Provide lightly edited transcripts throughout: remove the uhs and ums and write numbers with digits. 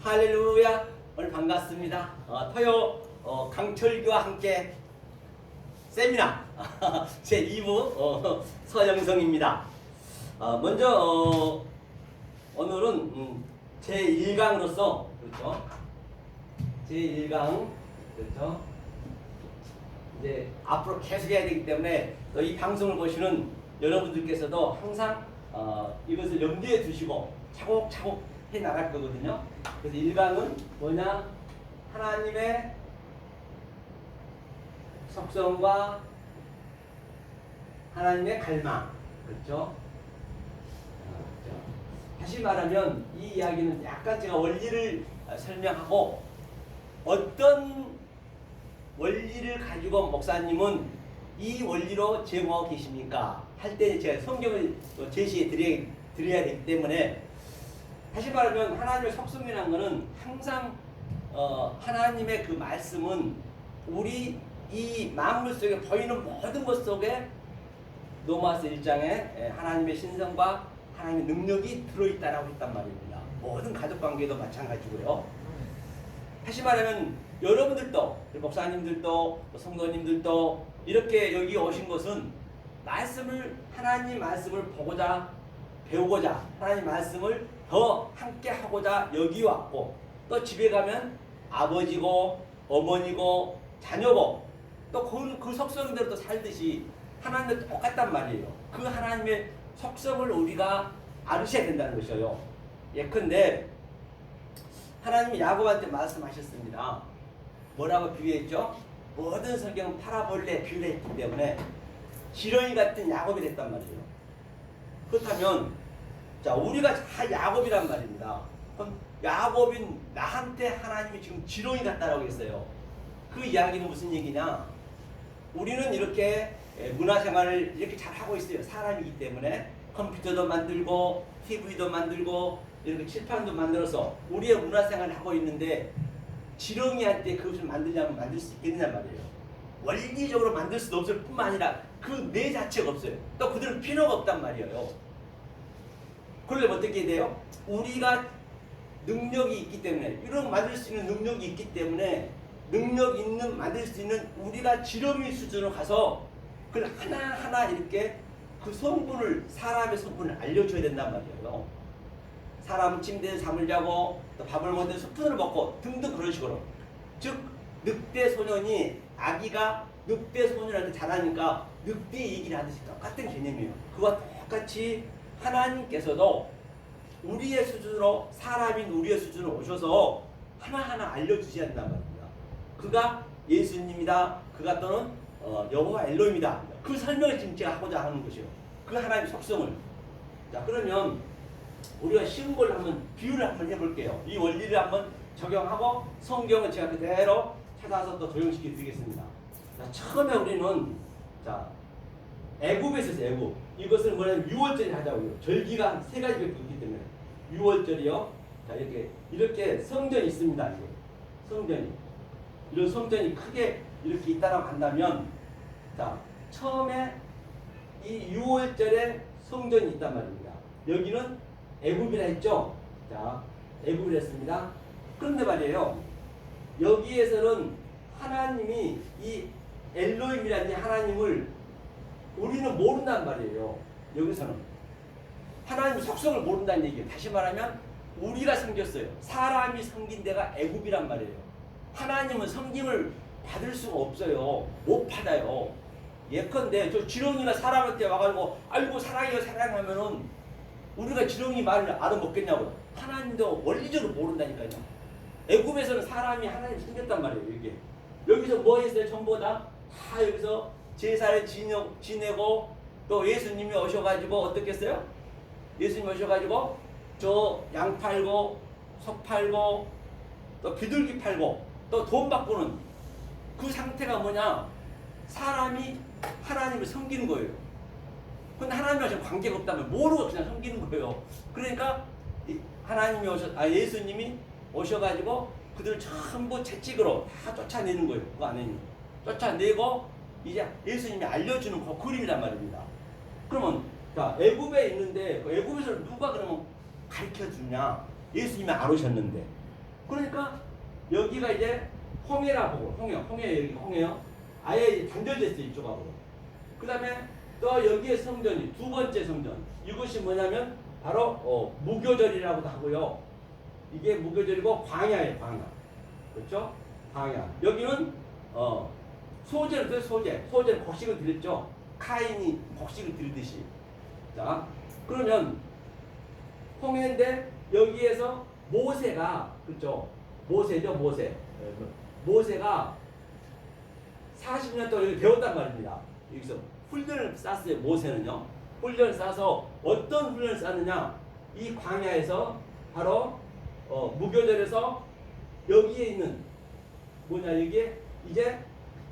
할렐루야. 오늘 반갑습니다. 토요 강철규와 함께 세미나 제2부 서영성입니다. 먼저 오늘은 제1강으로서 그렇죠. 제1강 그렇죠. 이제 앞으로 계속 해야 되기 때문에 또 이 방송을 보시는 여러분들께서도 항상 이것을 염두에 두시고 차곡차곡 해 나갈 거거든요. 그래서 1강은 뭐냐? 하나님의 속성과 하나님의 갈망. 그렇죠? 다시 말하면 이 이야기는 약간 제가 원리를 설명하고 어떤 원리를 가지고 목사님은 이 원리로 제공하고 계십니까? 할 때 제가 성경을 제시해 드려야 되기 때문에 다시 말하면 하나님의 속성이라는 것은 항상 하나님의 그 말씀은 우리 이 만물 속에 보이는 모든 것 속에 로마서 1장에 하나님의 신성과 하나님의 능력이 들어있다라고 했단 말입니다. 모든 가족관계도 마찬가지고요. 다시 말하면 여러분들도 목사님들도 성도님들도 이렇게 여기 오신 것은 하나님 말씀을 보고자 배우고자 하나님 말씀을 더 함께 하고자 여기 왔고 또 집에 가면 아버지고 어머니고 자녀고 또 그 속성대로 또 살듯이 하나님과 똑같단 말이에요. 그 하나님의 속성을 우리가 알으셔야 된다는 것이에요. 예컨대 하나님이 야곱한테 말씀하셨습니다. 뭐라고 비유했죠? 모든 성경은 파라볼레 비유를 했기 때문에 지렁이 같은 야곱이 됐단 말이에요. 그렇다면 자 우리가 다 야곱이란 말입니다. 그럼 야곱인 나한테 하나님이 지금 지렁이 같다라고 했어요. 그 이야기는 무슨 얘기냐? 우리는 이렇게 문화생활을 이렇게 잘 하고 있어요. 사람이기 때문에 컴퓨터도 만들고 TV도 만들고 이렇게 칠판도 만들어서 우리의 문화생활을 하고 있는데 지렁이한테 그것을 만들려면 만들 수 있겠느냐 말이에요. 원리적으로 만들 수도 없을 뿐만 아니라 그 뇌 자체가 없어요. 또 그들은 필요가 없단 말이에요. 그러려면 어떻게 돼요? 우리가 능력이 있기 때문에 이런 만들 수 있는 능력이 있기 때문에 능력 있는 만들 수 있는 우리가 지렁이 수준으로 가서 그걸 하나하나 이렇게 그 성분을 사람의 성분을 알려줘야 된단 말이에요. 사람은 침대에서 잠을 자고 또 밥을 먹는데 스푼을 먹고 등등 그런 식으로 즉 늑대 소년이 아기가 늑대 소년한테 자라니까 늑대 얘기를 하듯이 똑같은 개념이에요. 그와 똑같이 하나님께서도 우리의 수준으로 사람인 우리의 수준으로 오셔서 하나하나 알려주셔야 된단 말입니다. 그가 예수님이다. 그가 또는 여호와 엘로힘이다. 그 설명을 지금 제가 하고자 하는 것이에요. 그 하나님의 속성을. 자 그러면 우리가 쉬운 걸로 한번 비유를 한번 해볼게요. 이 원리를 한번 적용하고 성경을 제가 그대로 찾아서 또 적용시켜 드리겠습니다. 자, 처음에 우리는 자 애굽에서 있어요. 애굽. 이것을 뭐냐면 유월절이 하자고요. 절기가 세 가지밖에 없기 때문에 유월절이요. 자 이렇게 성전이 있습니다. 이게 성전이 이런 성전이 크게 이렇게 있다라고 한다면 자 처음에 이 유월절에 성전이 있단 말입니다. 여기는 애굽이라 했죠. 자 애굽이라 했습니다. 그런데 말이에요. 여기에서는 하나님이 이 엘로힘이라는 하나님을 우리는 모른단 말이에요. 여기서는 하나님의 속성을 모른다는 얘기예요. 다시 말하면 우리가 섬겼어요. 사람이 섬긴 데가 애굽이란 말이에요. 하나님은 섬김을 받을 수가 없어요. 못 받아요. 예컨대 저 지렁이가 사람한테 와가지고 아이고 사랑해요 사랑하면은 우리가 지렁이 말을 알아먹겠냐고요. 하나님도 원리적으로 모른다니까요. 애굽에서는 사람이 하나님 섬겼단 말이에요. 이게 여기서 뭐 했어요? 전부 다 여기서 제사를 지내고 또 예수님이 오셔가지고 어떻게 했어요? 예수님이 오셔가지고 저 양 팔고 소 팔고 또 비둘기 팔고 또 돈 바꾸는 그 상태가 뭐냐? 사람이 하나님을 섬기는 거예요. 근데 하나님과 지금 관계가 없다면 모르고 그냥 섬기는 거예요. 그러니까 하나님이 예수님이 오셔가지고 그들 전부 채찍으로 다 쫓아내는 거예요. 그 안에 쫓아내고 이제 예수님이 알려주는 그 그림이란 말입니다. 그러면 자 애굽에 있는데 그 애굽에서 누가 그러면 가르쳐 주냐? 예수님이 안 오셨는데 그러니까 여기가 이제 홍해라 보고 홍해 여기 홍해요. 아예 단절됐어요 이쪽하고. 그 다음에 또 여기에 성전이 두 번째 성전. 이것이 뭐냐면 바로 무교절이라고도 하고요. 이게 무교절이고 광야예요 광야. 그렇죠? 광야. 여기는 소제를 드려 소제는 곡식을 드렸죠. 카인이 곡식을 드리듯이. 자 그러면 홍해인데 여기에서 모세가 그렇죠. 모세죠 모세. 모세가 40년 동안 여기 배웠단 말입니다. 여기서 훈련을 쌌어요. 모세는요. 훈련을 싸서 어떤 훈련을 쌌느냐. 이 광야에서 바로 무교절에서 여기에 있는 뭐냐 이게 이제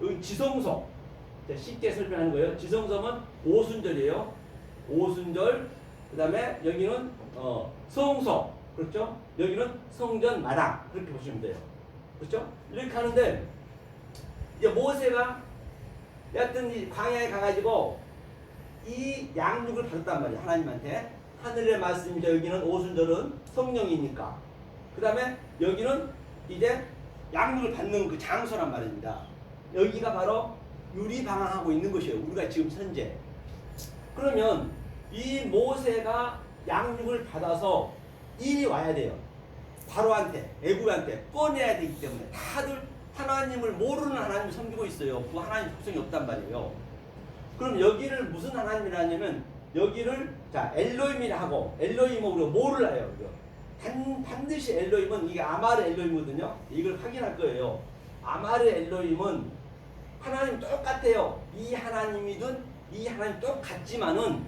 여기 지성소. 쉽게 설명하는 거예요. 지성소는 오순절이에요. 오순절. 그 다음에 여기는 성소. 그렇죠? 여기는 성전 마당. 그렇게 보시면 돼요. 그렇죠? 이렇게 하는데 이제 모세가 여하튼 이 광야에 가가지고 이 양육을 받았단 말이에요. 하나님한테. 하늘의 말씀이죠. 여기는 오순절은 성령이니까. 그 다음에 여기는 이제 양육을 받는 그 장소란 말입니다. 여기가 바로 유리방황하고 있는 것이에요. 우리가 지금 현재. 그러면 이 모세가 양육을 받아서 이리 와야 돼요. 바로한테, 애굽한테 꺼내야 되기 때문에 다들 하나님을 모르는 하나님을 섬기고 있어요. 그 하나님 속성이 없단 말이에요. 그럼 여기를 무슨 하나님이라냐면 여기를 자 엘로힘이라 하고 엘로힘으로 뭐를 해요? 반드시 엘로힘은 이게 아마르 엘로힘이거든요. 이걸 확인할 거예요. 아마르 엘로힘은 하나님 똑같아요. 이 하나님이든 이 하나님 똑같지만은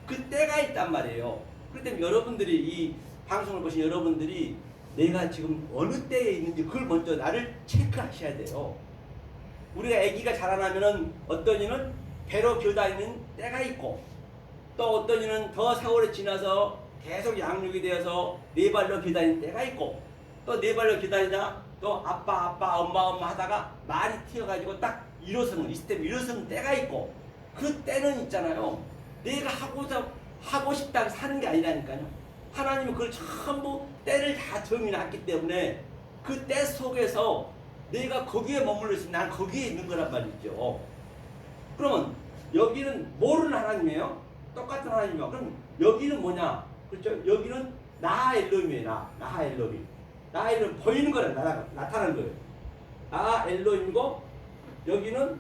그 때가 있단 말이에요. 그렇기 때문에 여러분들이 이 방송을 보신 여러분들이 내가 지금 어느 때에 있는지 그걸 먼저 나를 체크하셔야 돼요. 우리가 아기가 자라나면은 어떤 이는 배로 겨다니는 때가 있고 또 어떤 이는 더 세월이 지나서 계속 양육이 되어서 네 발로 겨다니는 때가 있고 또 네 발로 겨다니다가 또 아빠 엄마 하다가 말이 튀어가지고 딱 일어서는 이 스텝 일어서는 때가 있고 그 때는 있잖아요. 내가 하고 싶다고 사는 게 아니라니까요. 하나님은 그걸 전부 때를 다 정해놨기 때문에 그 때 속에서 내가 거기에 머물러 있으면 난 거기에 있는 거란 말이죠. 그러면 여기는 모르는 하나님이에요. 똑같은 하나님이에요. 그럼 여기는 뭐냐? 그렇죠? 여기는 나하 엘로힘이에요. 나하 엘로힘. 나하 엘로힘 보이는 거라 나타나는 거예요. 나하 엘로힘이고 여기는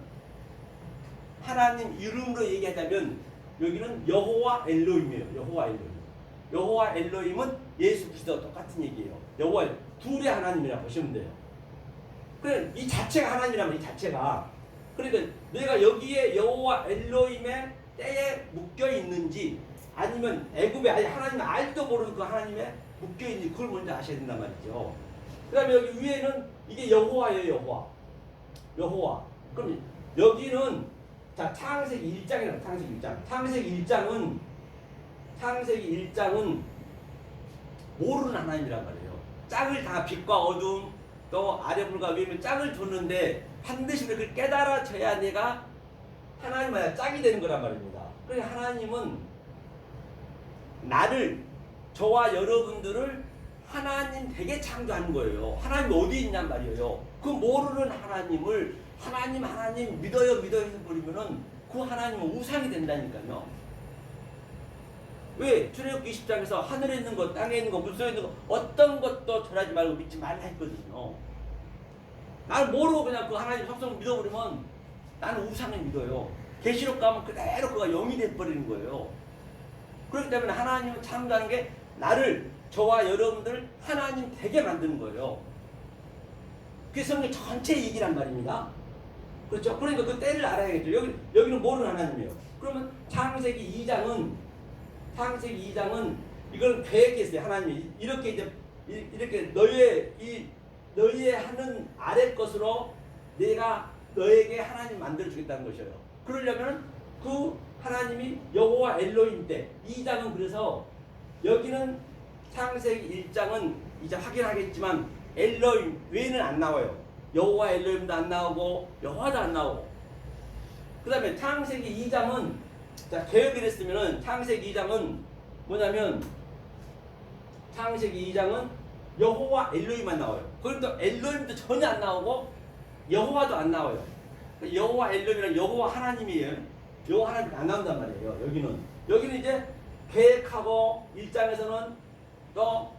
하나님 이름으로 얘기하자면 여기는 여호와 엘로힘이에요. 여호와 엘로힘. 여호와 엘로힘은 예수 그리스도와 똑같은 얘기예요. 여호와 둘의 하나님이라 보시면 돼요. 그래 이 자체가 하나님이라면 이 자체가 그러니까 내가 여기에 여호와 엘로힘의 때에 묶여 있는지 아니면 애굽에 아니 하나님 알지도 모르는 그 하나님에 묶여 있는지 그걸 먼저 아셔야 된단 말이죠. 그다음에 여기 위에는 이게 여호와예요. 여호와. 그럼 여기는 자 창세기 1장이라고 창세기 1장. 창세기 1장은 모르는 하나님이란 말이에요. 짝을 다 빛과 어둠 또 아래불과 위에 짝을 뒀는데 반드시 그걸 깨달아져야 내가 하나님과 짝이 되는 거란 말입니다. 그러니까 하나님은 나를 저와 여러분들을 하나님 되게 창조한 거예요. 하나님 어디 있냔 말이에요. 그 모르는 하나님을 하나님 믿어요 해버리면은 그 하나님은 우상이 된다니까요. 왜? 출애굽기 20장에서 하늘에 있는 것, 땅에 있는 것, 물속에 있는 것 어떤 것도 절하지 말고 믿지 말라 했거든요. 나를 모르고 그냥 그 하나님 속성을 믿어버리면 나는 우상을 믿어요. 계시록 가면 그대로 그가 영이 돼버리는 거예요. 그렇기 때문에 하나님은 창조하는 게 나를 저와 여러분들 하나님 되게 만드는 거예요. 그게 성경 전체 얘기란 말입니다. 그렇죠? 그러니까 그 때를 알아야겠죠. 여기는 모르는 하나님이에요. 그러면 창세기 2장은 이걸 계획했어요. 하나님이 이렇게 이제 이렇게 너희의 하는 아래 것으로 내가 너에게 하나님 만들어 주겠다는 것이에요. 그러려면 그 하나님이 여호와 엘로힘 때 2장은 그래서 여기는 창세기 1장은 이제 확인하겠지만 엘로힘 외에는 안 나와요. 여호와 엘로힘도 안 나오고 여호와도 안 나오고 그 다음에 창세기 2장은 자 개혁을 했으면은 창세기 2장은 뭐냐면 창세기 2장은 여호와 엘로힘만 나와요. 그런데 엘로힘도 전혀 안 나오고 여호와도 안 나와요. 여호와 엘로힘이란 여호와 하나님이에요. 여호와 하나님 안 나온단 말이에요. 여기는 이제 계획하고 1장에서는 또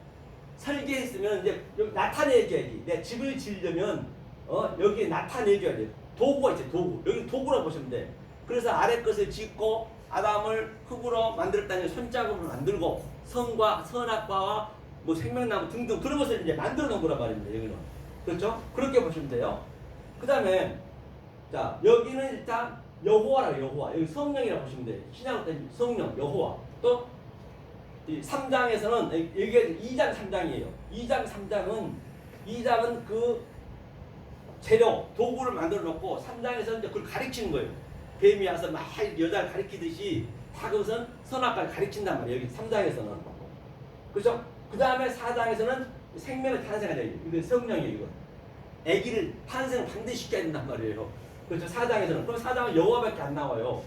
설계했으면 이제 여기 나타내줘야지. 내 집을 지으려면 여기에 나타내줘야 돼. 도구가 있죠. 도구. 여기 도구라고 보시면 돼. 그래서 아래 것을 짓고 아담을 흙으로 만들었다니 손자국으로 만들고 성과 선악과와 뭐 생명나무 등등 그런 것을 이제 만들어 놓은 거란 말입니다. 여기는. 그렇죠? 그렇게 보시면 돼요. 그 다음에 자 여기는 일단 여호와라고 여호와. 여기 성령이라고 보시면 돼요. 신약으로 따지면 성령 여호와. 또 3장에서는 여기가 2장 3장이에요. 2장은 그 재료 도구를 만들어 놓고 3장에서는 이제 그걸 가르치는 거예요. 뱀이 와서 막 여자를 가르치듯이 다 그것은 선악과를 가르친단 말이에요. 여기 3장에서는. 그렇죠? 그 다음에 4장에서는 생명을 탄생하자. 이거 성령이에요. 이거. 아기를 탄생을 반드시 시켜야 된단 말이에요. 그렇죠? 4장에서는. 그럼 4장은 여호와밖에 안 나와요.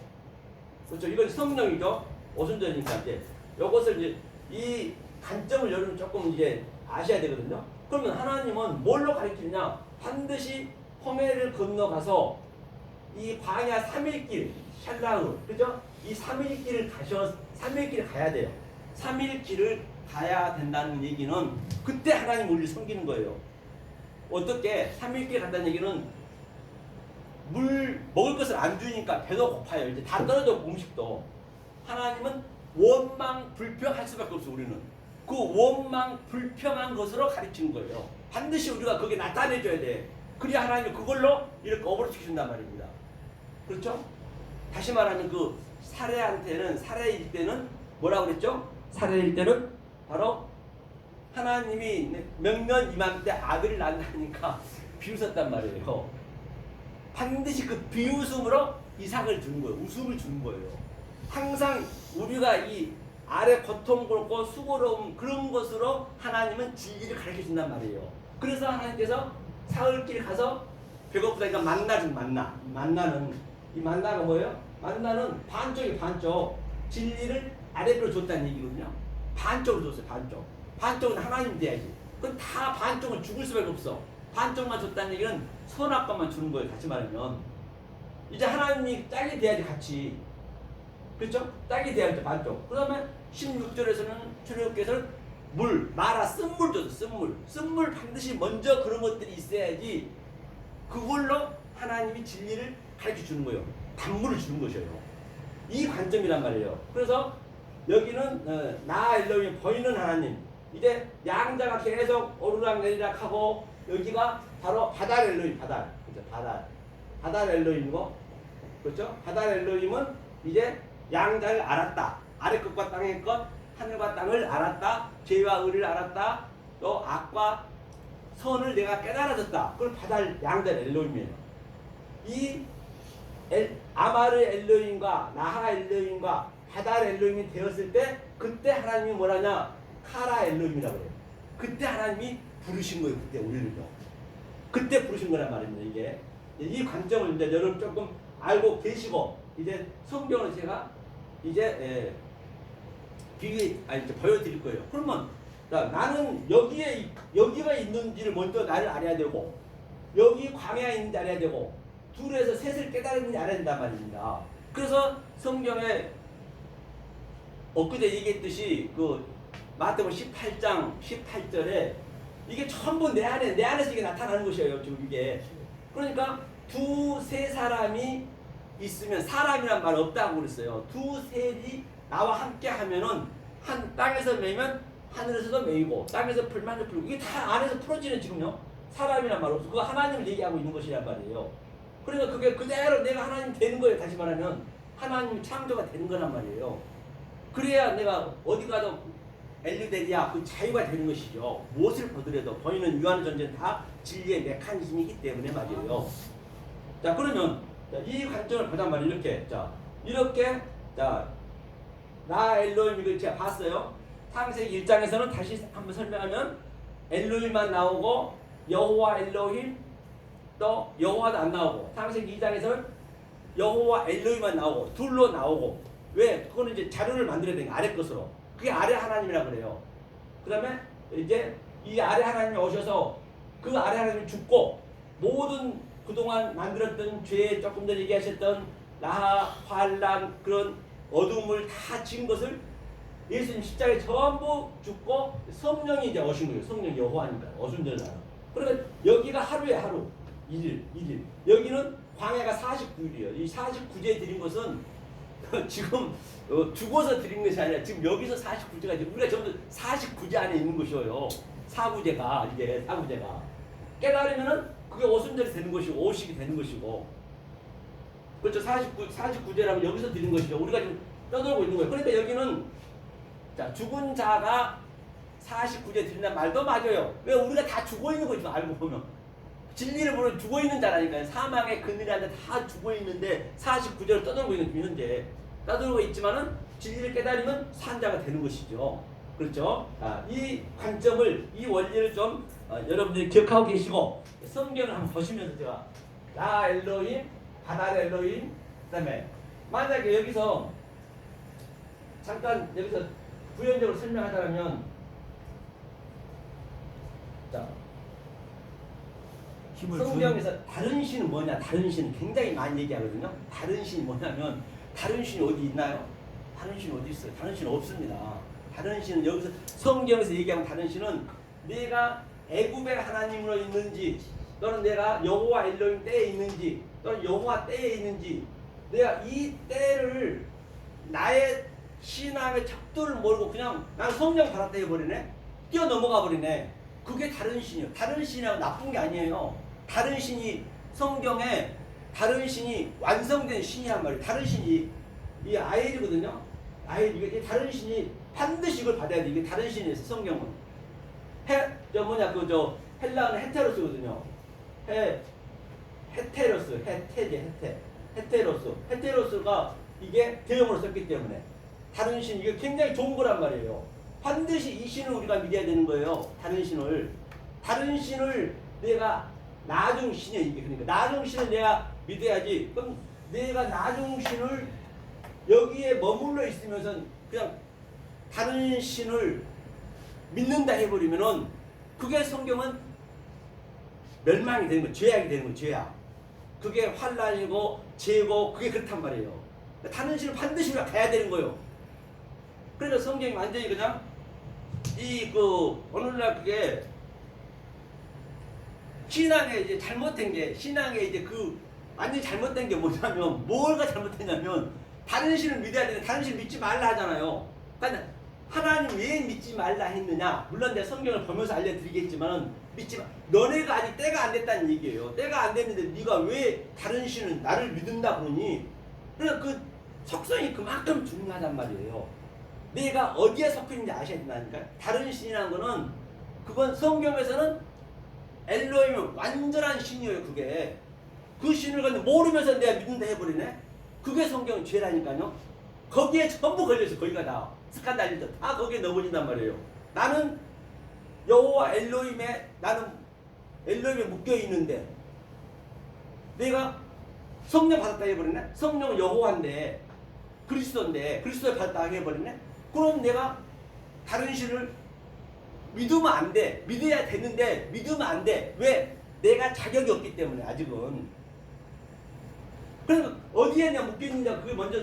그렇죠? 이건 성령이죠. 오순절이니까 이제 이것을 이제 이 관점을 여러분 조금 이제 아셔야 되거든요. 그러면 하나님은 뭘로 가르치느냐? 반드시 홍해를 건너가서 이 광야 3일길 샬라흐 그죠? 이 3일길을 3일길을 가야 돼요. 3일길을 가야 된다는 얘기는 그때 하나님 우리를 섬기는 거예요. 어떻게 3일길 간다는 얘기는 물 먹을 것을 안 주니까 배도 고파요. 이제 다 떨어져 음식도. 하나님은 원망 불평할 수밖에 없어. 우리는 그 원망 불평한 것으로 가르치는 거예요. 반드시 우리가 거기에 나타내줘야 돼. 그래야 하나님이 그걸로 이렇게 어버로 시킨단 말입니다. 그렇죠? 다시 말하면 그 사례일 때는 뭐라고 그랬죠? 사례일 때는 바로 하나님이 명년 이맘때 아들을 낳는다니까 비웃었단 말이에요. 반드시 그 비웃음으로 이삭을 주는 거예요. 웃음을 주는 거예요. 항상 우리가 이 아래 고통스럽고 수고로움 그런 것으로 하나님은 진리를 가르쳐 준단 말이에요. 그래서 하나님께서 사흘길 가서 배고프다니까 만나는 이 만나가 뭐예요? 만나는 반쪽이 반쪽 진리를 아래로 줬다는 얘기거든요. 반쪽으로 줬어요. 반쪽은 하나님 돼야지. 그건 다 반쪽은 죽을 수밖에 없어. 반쪽만 줬다는 얘기는 선악과만 주는 거예요. 같이 말하면 이제 하나님이 짝이 돼야지 같이. 그렇죠? 짝이 돼야지 반쪽. 그 다음에 16절에서는 출애굽께서는 쓴물 줬어. 쓴물 반드시 먼저 그런 것들이 있어야지 그걸로 하나님이 진리를 가르쳐 주는 거예요. 단물을 주는 것이에요. 이 관점이란 말이에요. 그래서 여기는 나 엘로힘 보이는 하나님. 이제 양자가 계속 오르락내리락 하고 여기가 바로 바달 엘로힘. 그렇죠? 바달 엘로힘이고 그렇죠? 바달 엘로힘은 이제 양자를 알았다. 아래 것과 땅의 것, 하늘과 땅을 알았다. 죄와 의를 알았다. 또 악과 선을 내가 깨달아졌다. 그걸 바달 양자 엘로힘이에요. 이 아마르 엘로힘과 나하 엘로힘과 바달 엘로힘이 되었을 때 그때 하나님이 뭐라냐? 카라 엘로힘이라고 해요. 그때 하나님이 부르신 거예요. 그때 우리를요. 그때 부르신 거란 말입니다. 이게 이 관점을 이제 여러분 조금 알고 계시고 이제 성경을 제가 이제 이제 보여드릴 거예요. 그러면 나는 여기가 있는지를 먼저 나를 알아야 되고 여기 광야에 있는지 알아야 되고 둘에서 셋을 깨달았는지 알아야 된단 말입니다. 그래서 성경에 엊그제 얘기했듯이 그 마태복음 18장 18절에 이게 전부 내 안에서 이게 나타나는 것이에요. 지금 이게 그러니까 두세 사람이 있으면 사람이란 말 없다고 그랬어요. 두셋이 나와 함께 하면은 한 땅에서 매면 하늘에서도 매이고 땅에서 풀면 풀고 이게 다 안에서 풀어지는 지금요. 사람이란 말 없어. 그거 하나님을 얘기하고 있는 것이란 말이에요. 그러니까 그게 그대로 내가 하나님 되는 거예요. 다시 말하면 하나님 창조가 되는 거란 말이에요. 그래야 내가 어디 가도 엘리데리아 그 자유가 되는 것이죠. 무엇을 보더라도 보이는 유한 존재는 다 진리의 메커니즘이기 때문에 말이에요. 자 그러면 이 관점을 보단 말이에요. 이렇게 나 엘로힘 이걸 제가 봤어요. 창세기 1장에서는 다시 한번 설명하면 엘로힘만 나오고 여호와 엘로힘 또 여호와도 안 나오고 창세기 2장에서는 여호와 엘로힘만 나오고 둘로 나오고 왜? 그거는 이제 자료를 만들어야 되는 거 아래 것으로 그게 아래 하나님이라고 그래요. 그 다음에 이제 이 아래 하나님이 오셔서 그 아래 하나님이 죽고 모든 그동안 만들었던 죄, 조금 전에 얘기하셨던 나하, 환란, 그런 어둠을 다 지은 것을 예수님 십자가에 전부 죽고 성령이 이제 오신 거예요. 성령 여호와니까 오순절날. 그러니까 여기가 하루에 하루, 일일. 여기는 광야가 49일이에요. 이 49제 드린 것은 지금 죽어서 드린 것이 아니라 지금 여기서 49제가 우리가 전부 49제 안에 있는 것이에요. 사구제가 이게 사구제가 깨달으면은 그게 오순절이 되는 것이고 오식이 되는 것이고 그렇죠. 49제라면 여기서 드린 것이죠. 우리가 지금 떠들고 있는 거예요. 그러니까 여기는 자 죽은 자가 49제 드린다는 말도 맞아요. 왜 우리가 다 죽어 있는 거지 알고 보면 진리를 모르는 죽어 있는 자라니까요. 사망의 그늘한테 다 죽어 있는데 49제를 떠들고 있는 중 현재 떠들고 있지만은 진리를 깨달으면 산 자가 되는 것이죠. 그렇죠? 이 관점을 이 원리를 좀 여러분들이 기억하고 계시고 성경을 한번 보시면서 제가 나 엘로힘, 바다 엘로힘, 그다음에 만약에 여기서 잠깐 여기서 부연적으로 설명하자면 자 성경에서 다른 신은 뭐냐? 다른 신은 굉장히 많이 얘기하거든요. 다른 신이 뭐냐면 다른 신이 어디 있나요? 다른 신이 어디 있어요? 다른 신은 없습니다. 다른 신은 여기서 성경에서 얘기하는 다른 신은 내가 애굽의 하나님으로 있는지 또는 내가 여호와 엘로힘 때에 있는지 또는 여호와 때에 있는지 내가 이 때를 나의 신앙의 척도를 모르고 그냥 난 성령 받았다 해버리네. 뛰어넘어가 버리네. 그게 다른 신이에요. 다른 신이라고 나쁜 게 아니에요. 다른 신이 성경에 다른 신이 완성된 신이란 말이에요. 다른 신이 이 아엘이거든요. 아엘 이게 다른 신이 반드시 이걸 받아야 돼. 이게 다른 신이에요. 성경은 헬라어는 헤테로스거든요. 헤테로스가 이게 대형으로 썼기 때문에 다른 신 이게 굉장히 좋은 거란 말이에요. 반드시 이 신을 우리가 믿어야 되는 거예요. 다른 신을 내가 나중 신이에요. 이게 그러니까 나중 신을 내가 믿어야지. 그럼 내가 나중 신을 여기에 머물러 있으면서 그냥 다른 신을 믿는다 해버리면은 그게 성경은 멸망이 되는 거예요. 죄악이 되는 거예요. 죄악. 그게 환란이고 죄고 그게 그렇단 말이에요. 다른 신을 반드시 우리가 가야 되는 거예요. 그래서 성경이 완전히 그냥 오늘날 그게 신앙에 이제 잘못된 게 신앙에 이제 완전히 잘못된 게 뭐냐면 뭐가 잘못됐냐면 다른 신을 믿어야 되는데 다른 신을 믿지 말라 하잖아요. 그러니까 하나님 왜 믿지 말라 했느냐? 물론 내가 성경을 보면서 알려드리겠지만 믿지 마. 너네가 아직 때가 안 됐다는 얘기예요. 때가 안 됐는데 네가 왜 다른 신은 나를 믿는다 그러니? 그러니까 그 속성이 그만큼 중요하단 말이에요. 내가 어디에 속해 있는지 아셔야 된다니까. 다른 신이라는 거는 그건 성경에서는 엘로힘은 완전한 신이에요. 그게 그 신을 근데 모르면서 내가 믿는다 해버리네. 그게 성경 죄라니까요. 거기에 전부 걸려서 거기가 다 스칸달리도 다 거기에 넘어진단 말이에요. 나는 여호와 나는 엘로힘에 묶여 있는데 내가 성령 받았다 해버리네. 성령은 여호와인데 그리스도를 받았다 해버리네. 그럼 내가 다른 신을 믿으면 안 돼. 믿어야 되는데 믿으면 안 돼. 왜? 내가 자격이 없기 때문에 아직은. 그러니까 어디에 내가 묶여있느냐 그게 먼저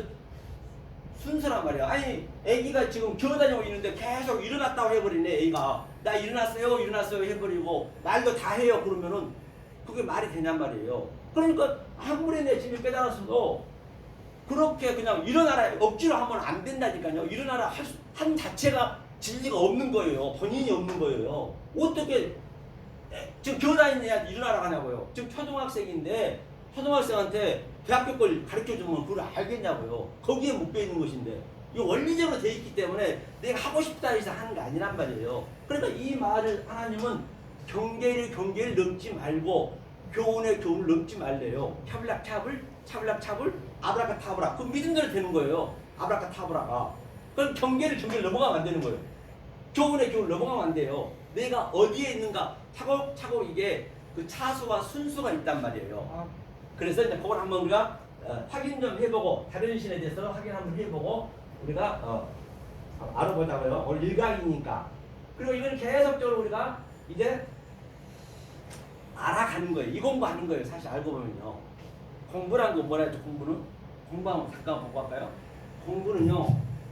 순서란 말이야. 아니 애기가 지금 기어다니고 있는데 계속 일어났다고 해버리네. 애기가 나 일어났어요 해버리고 말도 다 해요. 그러면은 그게 말이 되냔 말이에요. 그러니까 아무리 내 진리 깨달았어도 그렇게 그냥 일어나라 억지로 하면 안 된다니까요. 일어나라 한 자체가 진리가 없는 거예요. 본인이 없는 거예요. 어떻게 지금 교다니는 애한테 일어나라 하냐고요. 지금 초등학생인데 초등학생한테 대학교 걸 가르쳐주면 그걸 알겠냐고요. 거기에 묶여있는 것인데 이 원리적으로 돼 있기 때문에 내가 하고 싶다 해서 하는 게 아니란 말이에요. 그러니까 이 말을 하나님은 경계를 넘지 말고 교훈을 넘지 말래요. 차블락차블 아브라카타브라. 그 믿음대로 되는 거예요. 아브라카타브라가. 그럼 경계를 넘어가면 안 되는 거예요. 교훈을 넘어가면 안 돼요. 내가 어디에 있는가 차곡차곡 이게 그 차수와 순수가 있단 말이에요. 그래서 이제 그걸 한번 우리가 확인 좀 해보고 다른 신에 대해서 확인 한번 해보고 우리가 알아보자고요. 오늘 일강이니까. 그리고 이건 계속적으로 우리가 이제 알아가는 거예요. 이 공부하는 거예요. 사실 알고 보면요. 공부란 거 뭐라 했죠? 공부는? 공부하면 잠깐 보고 할까요? 공부는요.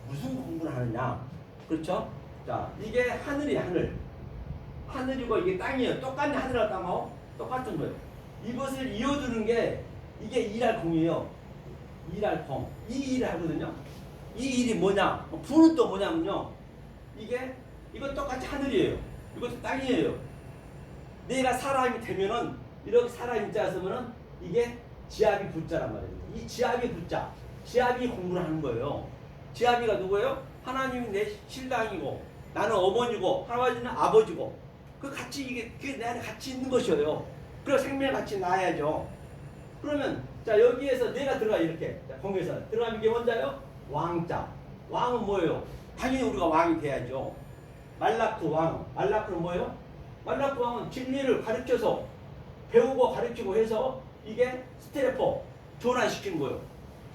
무슨 공부를 하느냐? 그렇죠? 자, 이게 하늘이에요. 하늘. 하늘이고 이게 땅이에요. 똑같네. 하늘과 땅하고 똑같은 거예요. 이것을 이어주는 게 이게 일할공이에요. 일할공. 이 일을 하거든요. 이 일이 뭐냐? 부는 또 뭐냐면요. 이건 똑같이 하늘이에요. 이것도 땅이에요. 내가 사람이 되면은 이렇게 사람이 자 쓰면은 이게 지압이 붙자란 말이에요. 이 지압이 붙자. 지압이 공부를 하는 거예요. 지압이가 누구예요? 하나님이 내 신랑이고 나는 어머니고 하나님은 아버지고 그 같이 그게 내 안에 같이 있는 것이에요. 그리고 생명을 같이 낳아야죠. 그러면 자 여기에서 내가 들어가 이렇게 공개에서 들어가면 이게 뭔자요? 왕자. 왕은 뭐예요? 당연히 우리가 왕이 돼야죠. 말라크 왕. 말라크는 뭐예요? 말라크 왕은 진리를 가르쳐서 배우고 가르치고 해서 이게 스테레포 전환시키는 거예요.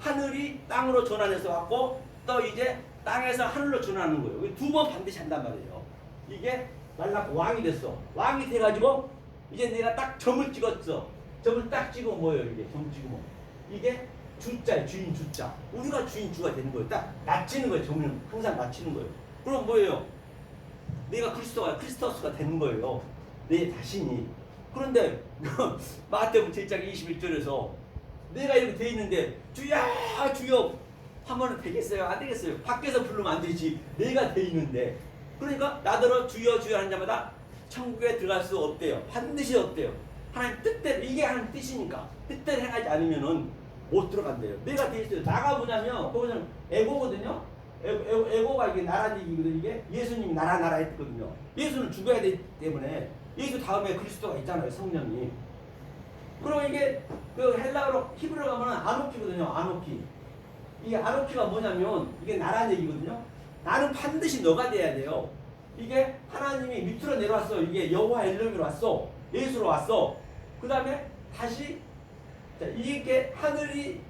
하늘이 땅으로 전환해서 왔고 또 이제 땅에서 하늘로 전환하는 거예요. 두 번 반드시 한단 말이에요. 이게 말라크 왕이 됐어. 왕이 돼가지고 이제 내가 딱 점을 찍었어. 점을 딱 찍으면 뭐예요? 이게 점 찍으면 이게 주자예요. 주인 주자. 우리가 주인 주가 되는 거예요. 딱 낮추는 거예요. 점을 항상 낮추는 거예요. 그럼 뭐예요? 내가 크리스토스가 되는 거예요. 내 자신이. 그런데 마태복음 7장 21절에서 내가 이렇게 돼 있는데 주야 주여 하면은 되겠어요? 안 되겠어요? 밖에서 부르면 안 되지. 내가 돼 있는데. 그러니까 나더러 주여 주여 하는 자마다 천국에 들어갈 수 없대요. 반드시 없대요. 하나님 뜻대로 이게 하나님 뜻이니까 뜻대로 행하지 않으면은 못 들어간대요. 내가 돼 있어요. 나가 뭐냐면 거기서는 에고거든요. 에고가 이게 나란 얘기거든요. 이게 예수님이 나라 했거든요. 예수는 죽어야 되기 때문에 예수 다음에 그리스도가 있잖아요. 성령이. 그럼 이게 그 헬라어로 히브리어 가면은 아노키거든요. 아노키. 이게 아노키가 뭐냐면 이게 나란 얘기거든요. 나는 반드시 너가 돼야 돼요. 이게 하나님이 밑으로 내려왔어. 이게 여호와 엘롬으로 왔어. 예수로 왔어. 그 다음에 다시 자, 이게 하늘이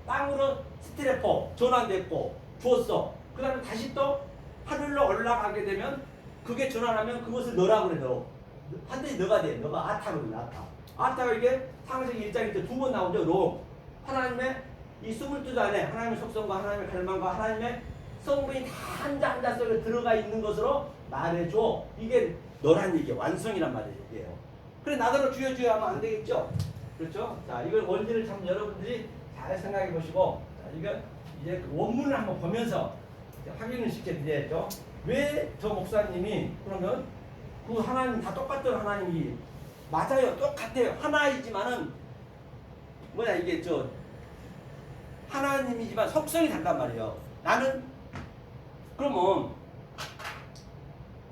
땅으로 스티레포 전환됐고 주었어. 그 다음에 다시 또 하늘로 올라가게 되면 그게 전환하면 그것을 너라고 그래. 너 반드시 너가 돼. 너가 아타거든. 아타가 이게 창세기 1장에 두 번 나오죠. 너 하나님의 이 22자 안에 하나님의 속성과 하나님의 갈망과 하나님의 성분이 다 한자 속에 들어가 있는 것으로 말해줘. 이게 너란 얘기야. 완성이란 말이에요. 그래 나더러 주여 주여 하면 안 되겠죠. 그렇죠? 자 이걸 원리를 참 여러분들이 잘 생각해 보시고 자, 이거 이제 그 원문을 한번 보면서 확인을 시켜드려야죠. 왜 저 목사님이 그러면 그 하나님 다 똑같던 하나님이 맞아요. 똑같아요. 하나이지만은 뭐야 이게 저 하나님이지만 속성이 다르단 말이에요. 나는 그러면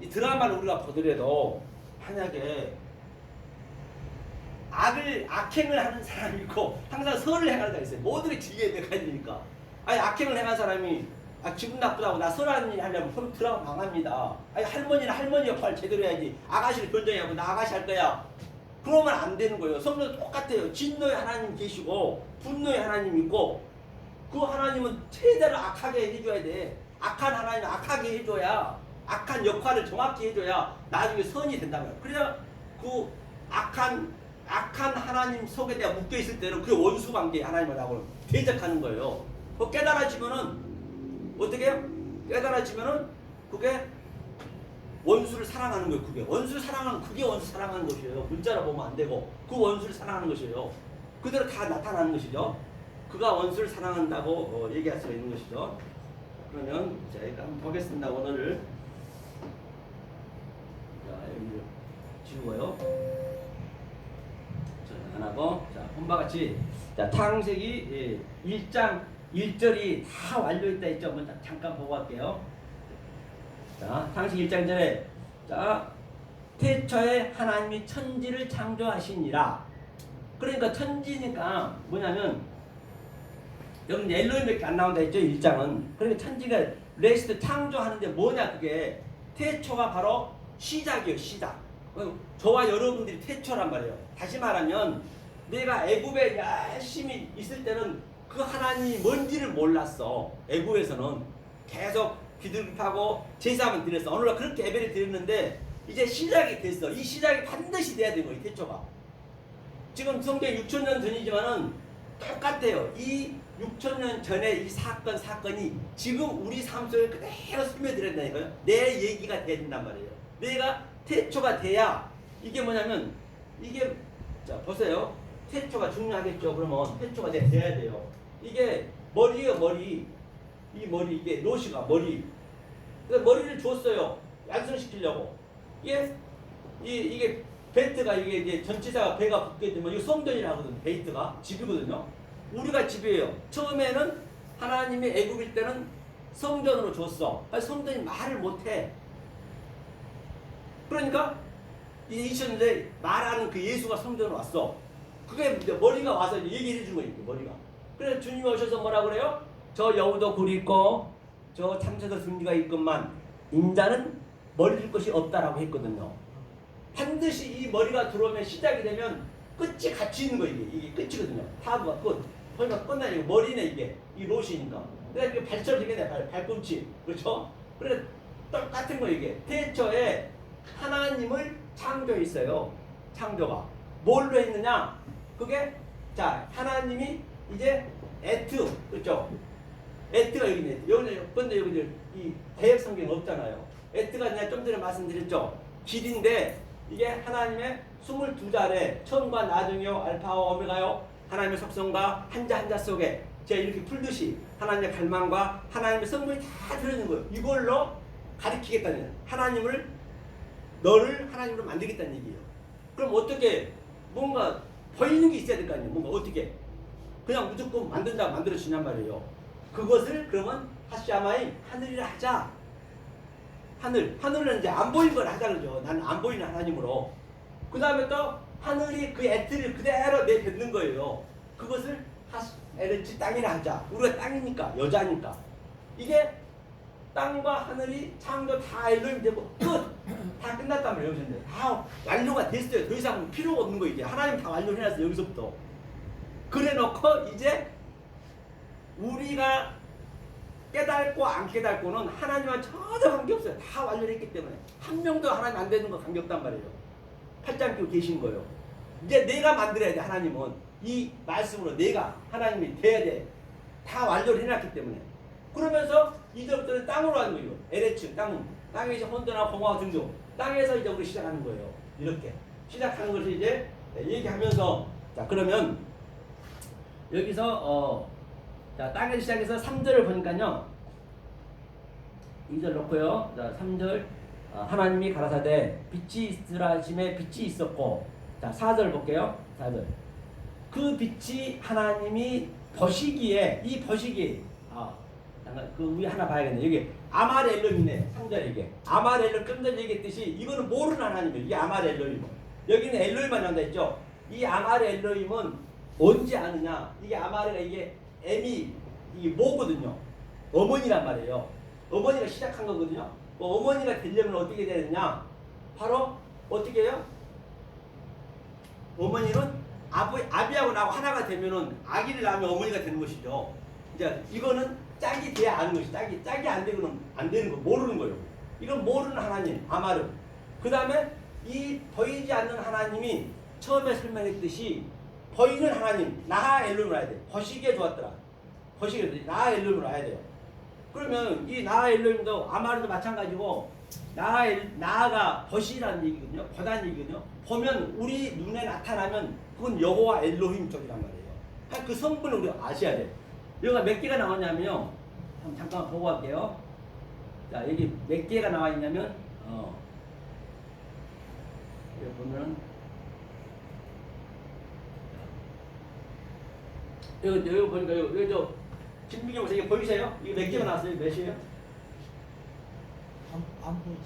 이 드라마를 우리가 보더라도 만약에 악행을 하는 사람이 있고 항상 선을 행하는 사람이 있어요. 모두가 지혜에 내가 되니까. 아니 악행을 행한 사람이 기분 나쁘다고 나 선하는 일 하려면 그럼 드라마 망합니다. 아니 할머니는 할머니 역할 제대로 해야지. 아가씨를 변정하고 나 아가씨 할 거야. 그러면 안 되는 거예요. 성도 똑같아요. 진노의 하나님 계시고 분노의 하나님 있고 그 하나님은 최대로 악하게 해줘야 돼. 악한 하나님은 악하게 해줘야 악한 역할을 정확히 해줘야 나중에 선이 된단 말이야. 그래야 그 악한 하나님 속에 내가 묶여있을 때는 그게 원수관계 하나님하고 대적하는 거예요. 그 깨달아지면은 어떻게 해요? 깨달아지면은 그게 원수를 사랑하는 거예요. 그게 원수를 사랑하는 그게 원수 사랑하는 것이에요. 문자로 보면 안 되고 그 원수를 사랑하는 것이에요. 그대로 다 나타나는 것이죠. 그가 원수를 사랑한다고 얘기할 수가 있는 것이죠. 그러면 자 일단 한번 보겠습니다. 오늘을 자 여기 지우고요. 안 하고 자 본바 같이 자 창세기 1장 1절이 다 완료했다 했죠. 한번 잠깐 보고 갈게요. 자 창세기 1장 전에 자 태초에 하나님이 천지를 창조하시니라. 그러니까 천지니까 뭐냐면 여기 엘로힘밖에 안 나온다 했죠. 1장은. 그러니까 천지가 레스트 창조하는데 뭐냐 그게 태초가 바로 시작이에요. 시작. 저와 여러분들이 태초란 말이에요. 다시 말하면 내가 애굽에 열심히 있을 때는 그 하나님이 뭔지를 몰랐어. 애굽에서는 계속 기도하고 제사만 드렸어. 어느 날 그렇게 예배를 드렸는데 이제 시작이 됐어. 이 시작이 반드시 돼야 되는 거예요. 태초가. 지금 성경 6,000년 전이지만은 똑같아요. 이 6,000년 전에 이 사건이 지금 우리 삶 속에 그대로 스며들었다니까요. 내 얘기가 돼야 된단 말이에요. 내가 태초가 돼야 이게 뭐냐면 이게 자 보세요. 태초가 중요하겠죠. 그러면 태초가 돼야 돼요. 이게 머리예요. 머리. 이 머리 이게 노시가 머리. 그래서 머리를 줬어요. 완성시키려고. 이게 베이트가 이게 이제 전치사가 배가 붙게 되면 이거 성전이라 하거든요. 베이트가 집이거든요. 우리가 집이에요. 처음에는 하나님이 애굽일 때는 성전으로 줬어. 성전이 말을 못해. 그러니까 이 2000년대 말하는 그 예수가 성전으로 왔어. 그게 이제 머리가 와서 얘기를 해준 거예요. 머리가. 그래서 주님이 오셔서 뭐라 그래요? 저 여우도 굴이 있고 저 참새도 등지가 있건만 인자는 머리를 것이 없다라고 했거든요. 반드시 이 머리가 들어오면 시작이 되면 끝이 같이 있는 거예요. 이게 끝이거든요. 타부가 끝. 머리가 끝나요. 머리네 이게. 이 롯이니까. 그래서 이게 발처럼 생겼네. 발꿈치. 그렇죠? 그래 똑같은 거예요. 이게. 태초에 하나님을 창조했어요. 창조가. 뭘로 했느냐? 그게 자 하나님이 이제 에트. 그렇죠? 에트가 여기 있네. 근데 여기 이 대역 성경은 없잖아요. 에트가 내가 좀 전에 말씀드렸죠. 길인데 이게 하나님의 22자래 처음과 나중이요 알파와 오메가요 하나님의 속성과 한자 속에 제가 이렇게 풀듯이 하나님의 갈망과 하나님의 성분이 다 들어있는 거예요. 이걸로 가리키겠다는 거예요. 하나님을 너를 하나님으로 만들겠다는 얘기예요. 그럼 어떻게 뭔가 보이는 게 있어야 될 거 아니에요. 뭔가 어떻게 그냥 무조건 만든다고 만들어지냔 말이에요. 그것을 그러면 하샤마이 하늘이라 하자. 하늘은 이제 안 보이는 걸 하자 그러죠. 나는 안 보이는 하나님으로. 그 다음에 또 하늘이 그 애틀을 그대로 내뱉는 거예요. 그것을 에르치 땅이라 하자. 우리가 땅이니까 여자니까. 이게 땅과 하늘이 창조 다 엘로힘 되고 끝! 다 끝났단 말이에요. 여기서 다 완료가 됐어요. 더 이상 필요가 없는 거 이제. 하나님 다 완료해놨어요. 여기서부터. 그래 놓고 이제 우리가 깨닫고 안 깨닫고는 하나님과 전혀 관계없어요. 다 완료했기 때문에. 한 명도 하나님 안 되는 거 관계없단 말이에요. 팔짱 끼고 계신 거예요. 이제 내가 만들어야 돼. 하나님은. 이 말씀으로 내가 하나님이 돼야 돼. 다 완료를 해놨기 때문에. 그러면서 이제부터는 땅으로 가는 거예요. 에레츠, 땅에서 혼돈하고 공허하고 등등. 땅에서 이제 우리 시작하는 거예요. 이렇게. 시작하는 것을 이제 얘기하면서 자 그러면 여기서 자, 땅에서 시작해서 3절을 보니까요. 2절 놓고요. 자, 3절. 하나님이 가라사대 빛이 있으라 하심에 빛이 있었고. 자, 4절 볼게요. 4절. 그 빛이 하나님이 보시기에 이 보시기 잠깐 그 위에 하나 봐야겠네. 여기 아말엘롬이네. 3절 이게. 아말엘롬 좀 전에 얘기했듯이 이거는 모르는 하나님이에요. 이게 아말엘롬. 여기는 엘로임만 나온다 했죠. 이 아말엘롬은 언제 아느냐? 이게 아말레가 이게 M이 이게 모거든요. 어머니란 말이에요. 어머니가 시작한 거거든요. 어머니가 되려면 어떻게 돼야 되냐? 바로 어떻게 해요? 어머니는 아비하고 나하고 하나가 되면은 아기를 낳으면 어머니가 되는 것이죠. 이제 이거는 짝이 돼야 아는 것이 짝이 안 되고는 안 되는 거 모르는 거예요. 이건 모르는 하나님 아마르. 그 다음에 이 보이지 않는 하나님이 처음에 설명했듯이 보이는 하나님 나하 엘룸을 알아야 돼. 보시기에 좋았더라. 보시기에 나하 엘룸을 알아야 돼요. 그러면 이 나하 엘룸도 아마르도 마찬가지고 나하가 보시라는 얘기거든요. 보다는 얘기거든요. 보면 우리 눈에 나타나면 그건 여호와 엘로힘 쪽이란 말이에요. 그 성분을 우리가 아셔야 돼. 여기가 몇 개가 나왔냐면요. 잠깐 보고 갈게요. 자 여기 몇 개가 나와 있냐면 여기 보면은 여기 보니까 여기 저 김민경 선생님 보이세요? 이게 몇 개가 나왔어요? 몇이에요?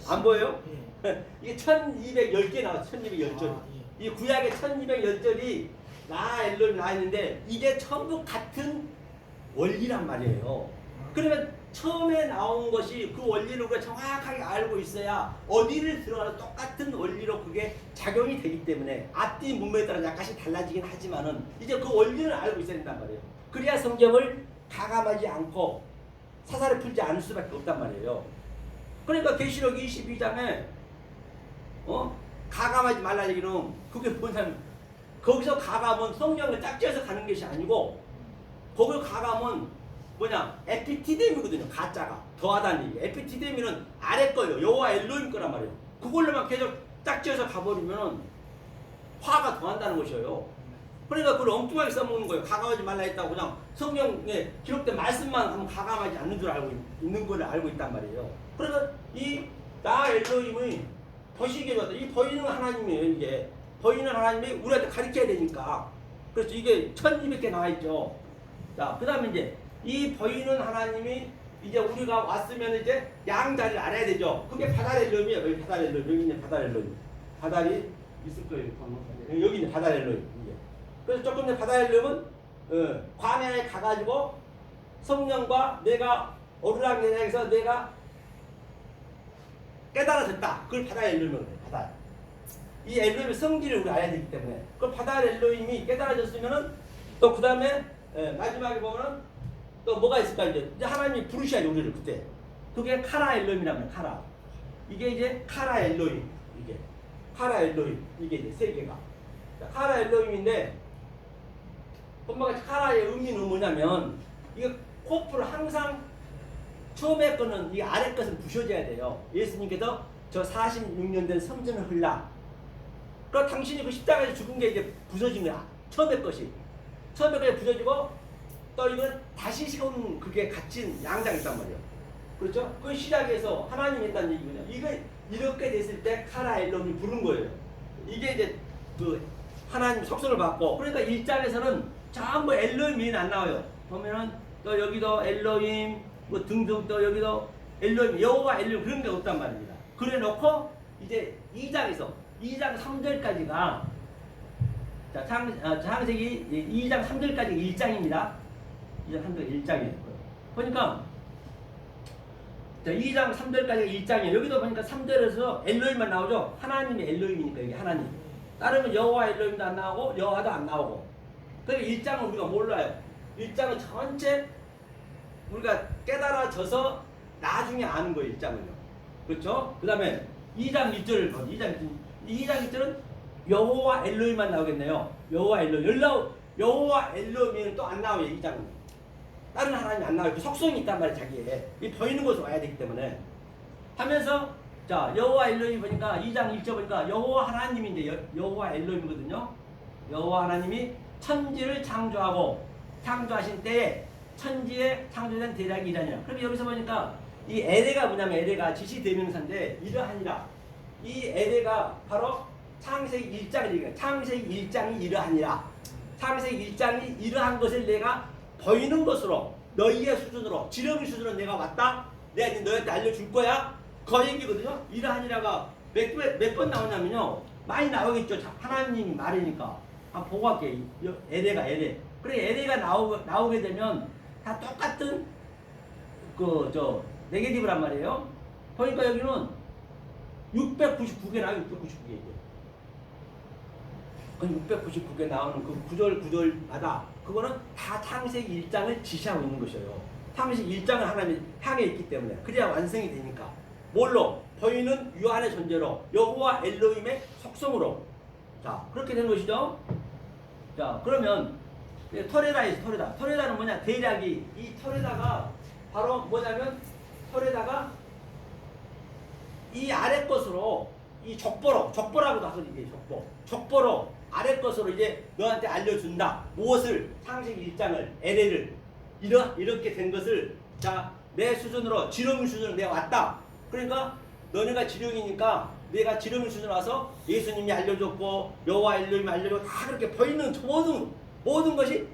안 보여요? 예. 이게 1210개 나왔어요. 1210절. 이 구약에 1210절이 엘로임 나와 있는데 이게 전부 같은 원리란 말이에요. 그러면 처음에 나온 것이 그 원리를 우리가 정확하게 알고 있어야 어디를 들어가도 똑같은 원리로 그게 작용이 되기 때문에 앞뒤 문맥에 따라 약간씩 달라지긴 하지만은 이제 그 원리를 알고 있어야 된단 말이에요. 그래야 성경을 가감하지 않고 사사를 풀지 않을 수밖에 없단 말이에요. 그러니까 계시록 22장에 가감하지 말라 얘기는 그게 뭐냐면 거기서 가감은 성령을 짝지어서 가는 것이 아니고 거기서 가감은 뭐냐 에피티데미거든요. 가짜가 더하다는 얘기. 에피티데미는 아래 거예요. 여호와 엘로힘 거란 말이에요. 그걸로만 계속 짝지어서 가버리면 화가 더한다는 것이에요. 그러니까 그걸 엉뚱하게 써먹는 거예요. 가감하지 말라 했다고 그냥 성경에 기록된 말씀만 하면 가감하지 않는 줄 알고 있는 걸 알고 있단 말이에요. 그러니까 이 나 엘로힘이 보시기에 좋다. 이 보이는 하나님이에요. 이게 보이는 하나님이 우리한테 가르쳐야 되니까. 그래서 이게 1200개 나와 있죠. 자, 그 다음에 이제 이 보이는 하나님이 이제 우리가 왔으면 이제 양자리를 알아야 되죠. 그게 바다 엘로힘이에요. 여기 바다 엘로힘. 여기 있는 바다 엘로힘. 바다리 있을 거예요. 여기 있는 바다 엘로힘. 그래서 조금 전에 바다 엘로힘은 광야에 가가지고 성령과 내가 오르락내리락해서 내가 깨달아졌다. 그걸 바다 엘로힘이라고 해요. 바다. 이 엘로힘의 성질을 우리 알아야 되기 때문에 그 바다 엘로힘이 깨달아졌으면은 또 그 다음에 마지막에 보면은 또 뭐가 있을까 이제 하나님이 부르셔야죠 우리를 그때. 그게 카라 엘로힘이라고 해요. 카라. 이게 이제 카라 엘로힘. 이게 카라 엘로힘. 이게 이제 세 개가. 카라 엘로힘인데 엄마가 카라의 의미는 뭐냐면 이거 코프를 항상 처음에 거는 이 아래 것은 부셔져야 돼요. 예수님께서 저 46년 된 성전을 흘라. 그러니까 당신이 그 십자가에서 죽은 게 이제 부서진 거야. 처음에 것이. 처음에 것이 부서지고 또 이건 다시 세운 그게 갇힌 양장이 있단 말이에요. 그렇죠? 그 시작에서 하나님이 했다는 얘기거든요. 이거 이렇게 됐을 때 카라 엘로힘이 부른 거예요. 이게 이제 그 하나님 속성을 받고 그러니까 1장에서는 전부 엘로힘이 안 나와요. 보면은 또 여기도 엘로힘 뭐 등등 또 여기도 엘로힘 여호와 엘로힘 그런 게 없단 말입니다. 그래 놓고 이제 2장에서 2장 3절까지가 자 창세기 2장 3절까지 1장입니다. 2장 3절 1장이에요. 보니까 자 2장 3절까지 1장이에요. 여기도 보니까 3절에서 엘로힘만 나오죠. 하나님이 엘로힘이니까 여기 하나님. 다르면 여호와 엘로힘도 안 나오고 여호와도 안 나오고. 그러니까 1장은 우리가 몰라요. 1장은 전체 우리가 깨달아져서 나중에 아는 거예요. 1장은요. 그렇죠? 그 다음에 2장 1절을 봐. 2장 1절은 여호와 엘로힘만 나오겠네요. 여호와 엘로힘. 여호와 엘로힘은 또 안 나와요. 2장은. 다른 하나님이 안 나와요. 그 속성이 있단 말이에요. 자기에. 이 보이는 곳으로 와야 되기 때문에. 하면서 자 여호와 엘로힘 보니까 2장 1절 보니까 여호와 하나님인데 여호와 엘로힘이거든요. 여호와 하나님이 천지를 창조하신 때에 천지에 창조된 대략이 이라니라. 그럼 여기서 보니까 이 에레가 뭐냐면 에레가 지시대명사인데 이러하니라. 이 에레가 바로 창세기 1장을 얘기해요. 창세기 1장이 이러하니라. 창세기 1장이 이러한 것을 내가 보이는 것으로 너희의 수준으로 지렁이 수준으로 내가 왔다. 내가 이제 너희한테 알려줄 거야. 그 얘기거든요. 이러하니라가 몇 번 나오냐면요. 많이 나오겠죠. 하나님이 말이니까. 한번 보고 갈게요. 에레가 에레. 그래 에레가 나오게 되면 다 똑같은 네게티브란 말이에요. 보니까 여기는 699개 나와요. 699개. 그 699개 나오는 그 구절마다 그거는 다 창세기 1장을 지시하고 있는 것이에요. 창세기 1장을 하나님이 향해 있기 때문에 그래야 완성이 되니까. 뭘로? 보이는 유한의 존재로 여호와 엘로힘의 속성으로. 자 그렇게 된 것이죠. 자 그러면 토레다에서 토레다는 뭐냐? 대략이 이 토레다가 바로 뭐냐면 토레다가 이 아래 것으로 이 족보라고도 하거든요. 족보로 아래 것으로 이제 너한테 알려준다. 무엇을? 창세기 1장을 에레를 이렇게 된 것을 자 내 수준으로 지렁이 수준으로 내가 왔다. 그러니까 너네가 지렁이니까 내가 지렁이 수준으로 와서 예수님이 알려줬고 여호와 엘로힘이 알려줬고 다 그렇게 보이는 모든 것이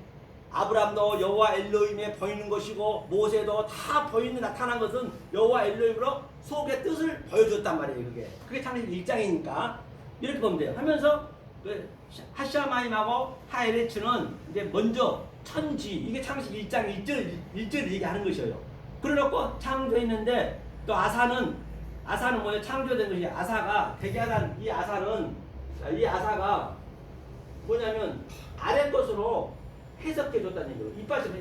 아브라함도 여호와 엘로힘에 보이는 것이고 모세도 다 보이는 나타난 것은 여호와 엘로힘으로 속의 뜻을 보여줬단 말이에요. 그게 창세기 1장이니까 이렇게 보면 돼요. 하면서 그 하샤마임하고 하에레츠는 이제 먼저 천지 이게 창세기 1장 1절을 얘기하는 것이에요. 그래놓고 창조했는데 또 아사는 뭐예요? 창조된 것이 아사가 대기하단 이 아사가 뭐냐면 아래 것으로 해석해줬다는 얘기로 이빨처럼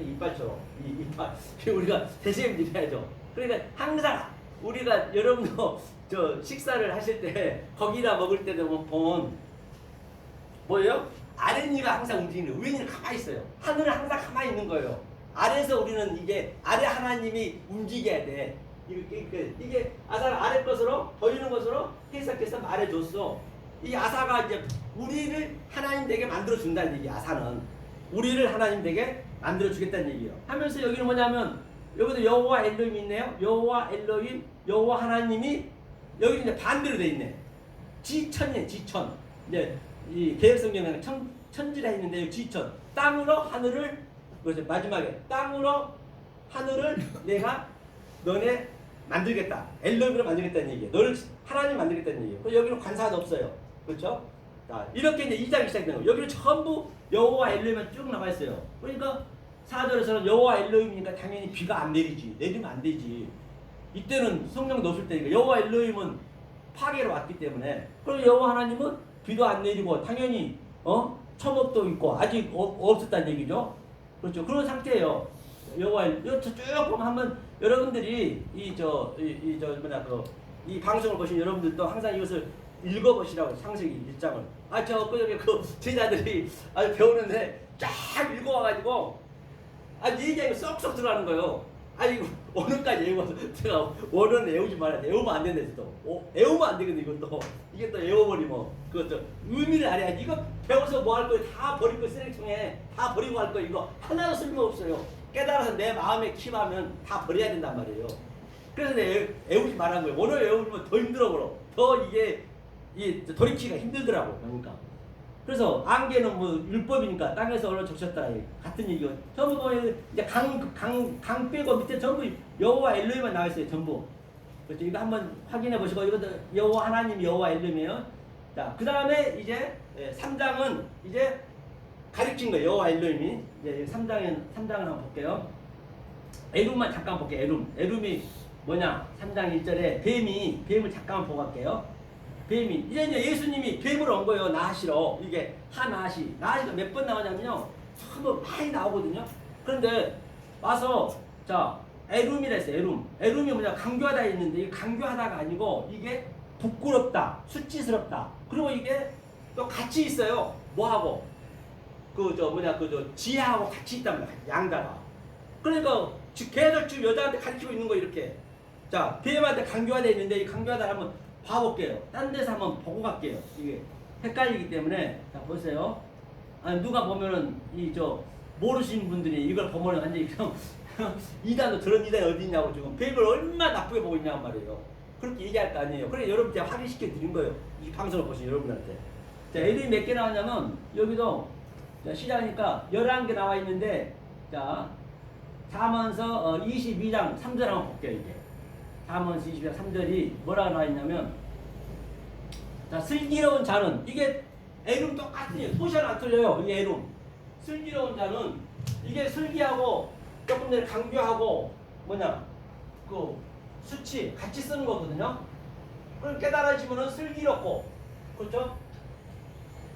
이빨 우리가 대세임들이 해야죠. 그러니까 항상 우리가 여러분도 저 식사를 하실 때 거기다 먹을 때도 보면 뭐예요? 아랫니가 항상 움직이는 거예요. 위는 가만히 있어요. 하늘은 항상 가만히 있는 거예요. 아래에서 우리는 이게 아래 하나님이 움직여야 돼. 이게 아사를 아래 것으로 보이는 것으로 해석해서 말해줬어. 이 아사가 이제 우리를 하나님 되게 만들어준다는 얘기. 아사는 우리를 하나님 되게 만들어주겠다는 얘기예요. 하면서 여기는 뭐냐면 여기도 여호와 엘로힘이 있네요. 여호와 엘로힘, 여호와 하나님이 여기 이제 반대로 돼 있네. 지천이에요. 지천. 이제 이 개혁성경에는 천지라 했는데 지천. 땅으로 하늘을 그래서 마지막에 땅으로 하늘을 내가 너네 만들겠다. 엘로힘으로 만들겠다는 얘기예요. 너를 하나님 만들겠다는 얘기예요. 그래서 여기는 관사도 없어요. 그렇죠? 자, 이렇게 이제 2장이 시작되는 거예요. 여기는 전부 여호와 엘로힘만 쭉 나와 있어요. 그러니까 4절에서는 여호와 엘로힘이니까 당연히 비가 안 내리지. 내리면 안 되지. 이때는 성령도 없을 때니까 여호와 엘로힘은 파괴로 왔기 때문에 그리고 여호와 하나님은 비도 안 내리고 당연히 초목도 있고 아직 없었다는 얘기죠. 그렇죠. 그런 상태예요. 여호와 쭉 보면 한번 여러분들이 이 방송을 보신 여러분들도 항상 이것을 읽어보시라고 창세기 1장을. 저 그저께 그 제자들이 배우는데 쫙 읽어와가지고 얘기하니까 쏙쏙 들어가는 거예요. 이거 오늘까지 외워서 제가 원어는 외우지 말아야 돼. 외우면 안 된다 또. 외우면 안 되거든 이것도. 이게 또 외워버리면 그것도 의미를 알아야지. 이거 배워서 뭐 할 거예요? 다 버릴 거 쓰레기통에 다 버리고 할 거 이거 하나도 쓸모없어요. 깨달아서 내 마음에 킵하면 다 버려야 된단 말이에요. 그래서 내가 외우지 말한 거예요. 원어 외우면 더 힘들어 버려. 더 이게 돌이키기가 힘들더라고. 그러니까. 그래서 안개는 뭐 율법이니까 땅에서 얼어 적셨다 같은 얘기가 전부 보면 이제 강 빼고 밑에 전부 여호와 엘로힘만 나와 있어요. 전부. 그렇죠. 이거 한번 확인해 보시고 이것도 여호와 하나님 여호와 엘로힘이에요. 자, 그 다음에 이제 3장은 이제 가르친 거예요. 여호와 엘로힘이. 이제 3장을 한번 볼게요. 에룸만 잠깐 볼게요. 에룸이 뭐냐? 3장 1절에 뱀을 잠깐만 보고 갈게요. 뱀이 이제 예수님이 뱀을 온 거예요. 나하시러. 이게 나하시가 몇 번 나오냐면요 전부 많이 나오거든요. 그런데 와서 자 에룸이라 했어요. 에룸이 뭐냐? 강교하다 했는데 이게 강교하다가 아니고 이게 부끄럽다, 수치스럽다. 그리고 이게 또 같이 있어요. 뭐하고 지하하고 같이 있단 말이야. 양자가. 그러니까 걔들 지금 여자한테 가르치고 있는 거 이렇게. 자 뱀한테 강교하다 했는데 이 강교하다 한번 봐볼게요. 딴 데서 한번 보고 갈게요. 이게 헷갈리기 때문에. 자, 보세요. 누가 보면은, 모르시는 분들이 이걸 보면은 완전히 그냥, 이단도 저런 이단이 어디 있냐고 지금 뱀을 얼마나 나쁘게 보고 있냐고 말이에요. 그렇게 얘기할 거 아니에요. 그래, 여러분 제가 확인시켜 드린 거예요. 이 방송을 보신 여러분한테. 자, 애들이 몇 개 나왔냐면, 여기도, 자, 시작하니까 11개 나와 있는데, 자, 잠언서 22장 3절 한번 볼게요, 이게. 잠언서 22장 3절이 뭐라고 나와 있냐면, 자, 슬기로운 자는, 이게 에룸 똑같아요. 토시는 안 틀려요. 이 에룸. 슬기로운 자는, 이게 슬기하고, 조금 전에 강교하고, 수치, 같이 쓰는 거거든요. 그걸 깨달아지면은 슬기롭고, 그렇죠?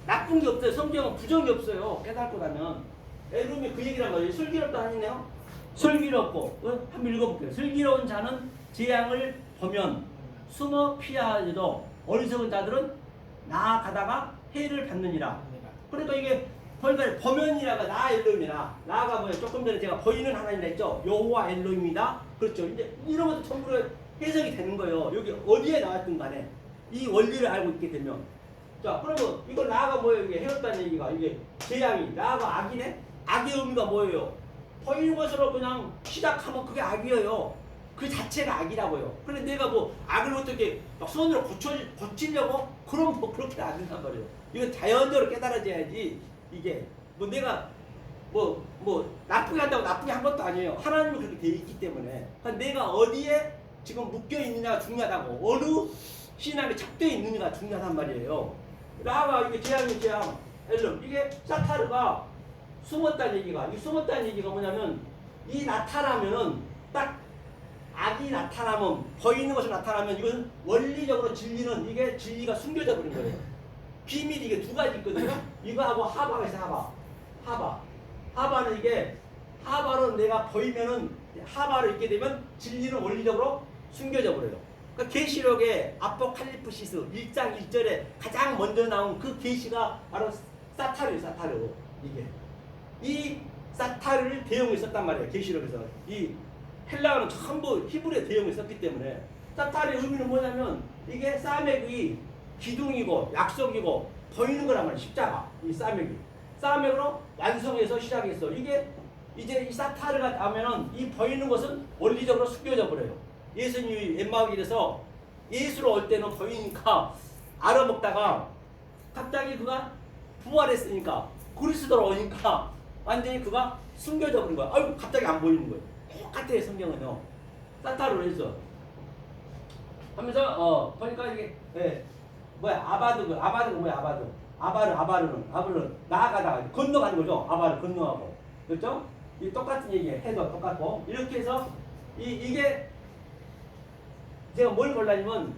나쁜 게 없어요. 성경은 부정이 없어요. 깨닫고 나면. 에룸이 그 얘기란 거예요. 슬기롭다 아니네요. 슬기롭고, 한번 읽어볼게요. 슬기로운 자는 재앙을 보면 숨어 피하여도 어리석은 자들은 나아가다가 해를 받느니라. 그러니까 이게 보면이라가 나 엘로힘이라. 나가 뭐예요? 조금 전에 제가 보이는 하나님이라 했죠. 여호와 엘로힘이다. 그렇죠. 이제 이런 것도 전부 해석이 되는 거예요. 여기 어디에 나왔든 간에 이 원리를 알고 있게 되면. 자, 그러면 이거 나가 뭐예요? 이게 해였다는 얘기가 이게 재앙이 나가 악이네. 악의 의미가 뭐예요? 보이는 것으로 그냥 시작하면 그게 악이에요. 그 자체가 악이라고요. 그런데 내가 뭐 악을 어떻게 막 손으로 고치려고? 그럼 뭐 그렇게 악인단 말이에요. 이건 자연적으로 깨달아져야지. 이게 뭐 내가 나쁘게 한다고 나쁘게 한 것도 아니에요. 하나님은 그렇게 돼 있기 때문에. 그러니까 내가 어디에 지금 묶여 있느냐가 중요하다고. 어느 신앙에 잡혀 있느냐가 중요하단 말이에요. 나가 이게 재앙. 이게 사타르가 숨었다는 얘기가. 이 숨었다는 얘기가 뭐냐면 이 나타나면은 딱 악이 나타나면 보이는 것이 나타나면 이건 원리적으로 이게 진리가 숨겨져 버린 거예요. 비밀이 이게 두 가지 있거든요. 이거하고 하바가 있어요. 하바는 이게 하바로 내가 보이면은 하바로 있게 되면 진리는 원리적으로 숨겨져 버려요. 그 계시록의 아포칼리프시스 1장 1절에 가장 먼저 나온 그 계시가 바로 사타르예요. 사타르. 이게 이 사타르를 대용을 썼단 말이에요. 계시록에서 이 헬라어는 전부 히브리어 대용을 썼기 때문에 사타르의 의미는 뭐냐면 이게 싸매기 기둥이고 약속이고 보이는 거란 말이에요. 십자가 이 싸매기 싸매기로 완성해서 시작했어. 이게 이제 이 사타르가 나오면은 이 보이는 것은 원리적으로 숨겨져 버려요. 예수님이 엠마오 길에서 예수로 올 때는 보이니까 알아먹다가 갑자기 그가 부활했으니까 그리스도로 오니까 완전히 그가 숨겨져 버린 거야. 아이고 갑자기 안 보이는 거예요. 똑같아요. 성경은요. 사타르로 해서 하면서 보니까 이게 아바드가 뭐야 아바르는 나아가다가 건너가는 거죠. 아바르 건너가고 그렇죠? 이 똑같은 얘기예요. 해도 똑같고 이렇게 해서 이게 제가 뭘 골라냐면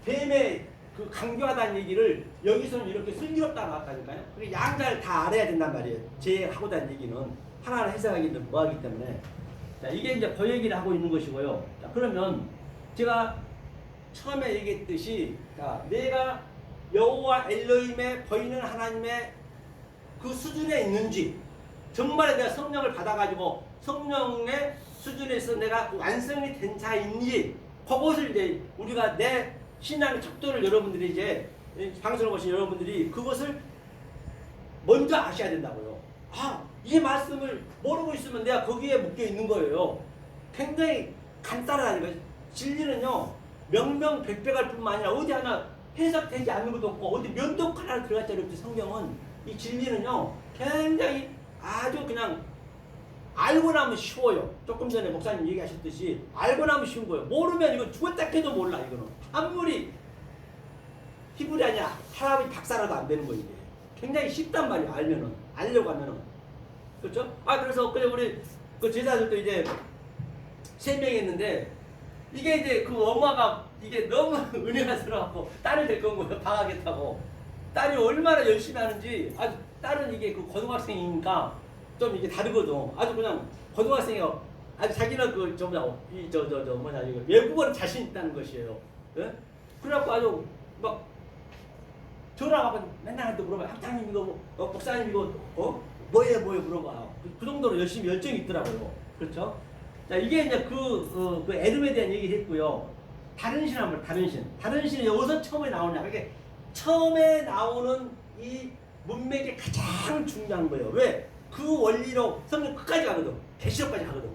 뱀의 그 강교하다는 얘기를 여기서는 이렇게 슬기롭다 나왔다니까요. 그게 양자를 다 알아야 된단 말이에요. 제 하고자 하는 얘기는 하나를 해석하기는 뭐하기 때문에 자 이게 이제 그 얘기를 하고 있는 것이고요. 자 그러면 제가 처음에 얘기했듯이 자 내가 여호와 엘로힘의 보이는 하나님의 그 수준에 있는지 정말 내가 성령을 받아가지고 성령의 수준에서 내가 완성이 된 자인지 그것을 이제 우리가 내 신앙의 척도를 여러분들이 이제 방송을 보신 여러분들이 그것을 먼저 아셔야 된다고요. 이 말씀을 모르고 있으면 내가 거기에 묶여 있는 거예요. 굉장히 간단하니까 진리는요 명명백백할 뿐만 아니라 어디 하나 해석되지 않는 것도 없고 어디 면도칼 하나 들어갈 자리 없지. 성경은 이 진리는요 굉장히 아주 그냥 알고 나면 쉬워요. 조금 전에 목사님 얘기하셨듯이 알고 나면 쉬운 거예요. 모르면 이거 죽었다 해도 몰라. 이거는 아무리 히브리 아니야 할아버지 박사라도 안 되는 거 이게. 굉장히 쉽단 말이에요. 알면은 알려고 하면은 그렇죠? 그래서 그래 우리 그 제자들도 이제 3명이 했는데 이게 이제 그 엄마가 이게 너무 은혜가 들어갖고 딸을 데리고 온 거예요. 방학했다고. 딸이 얼마나 열심히 하는지 아주 딸은 이게 그 고등학생이니까 좀 이게 다르거든. 아주 그냥 고등학생이요. 아주 자기는 그 뭐냐 이거 외국어는 자신 있다는 것이에요. 예? 그래갖고 아주 막 전화하고 맨날 또 물어봐. 학장님 이거 목사님 이거 뭐예요 물어봐. 그 정도로 열심히 열정이 있더라고요. 그렇죠? 자 이게 이제 그 에돔에 대한 얘기를 했고요. 다른 신 한번 다른 신이 여기서 처음에 나오냐. 이게 처음에 나오는 이 문맥이 가장 중요한 거예요. 왜? 그 원리로 성경 끝까지 가거든. 계시록까지 가거든.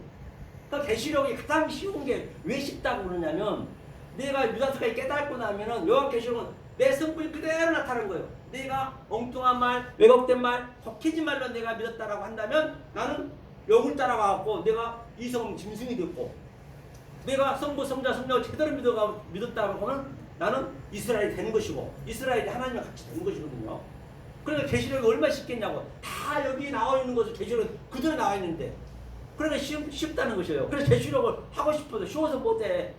그러니까 계시록이 가장 쉬운 게 왜 쉽다고 그러냐면 내가 유다서까지 깨닫고 나면은 요한계시록은 내 성품이 그대로 나타나는 거예요. 내가 엉뚱한 말, 왜곡된 말, 독해진 말로 내가 믿었다라고 한다면 나는 영을 따라가고 내가 이성 짐승이 됐고 내가 성부, 성자, 성령을 제대로 믿었다고 하면 나는 이스라엘이 되는 것이고 이스라엘이 하나님과 같이 되는 것이거든요. 그러니까 계시록이 얼마나 쉽겠냐고. 다 여기 나와 있는 것을 계시록은 그대로 나와 있는데 그러니까 쉽다는 것이에요. 그래서 계시록을 하고 싶어도 쉬워서 못해.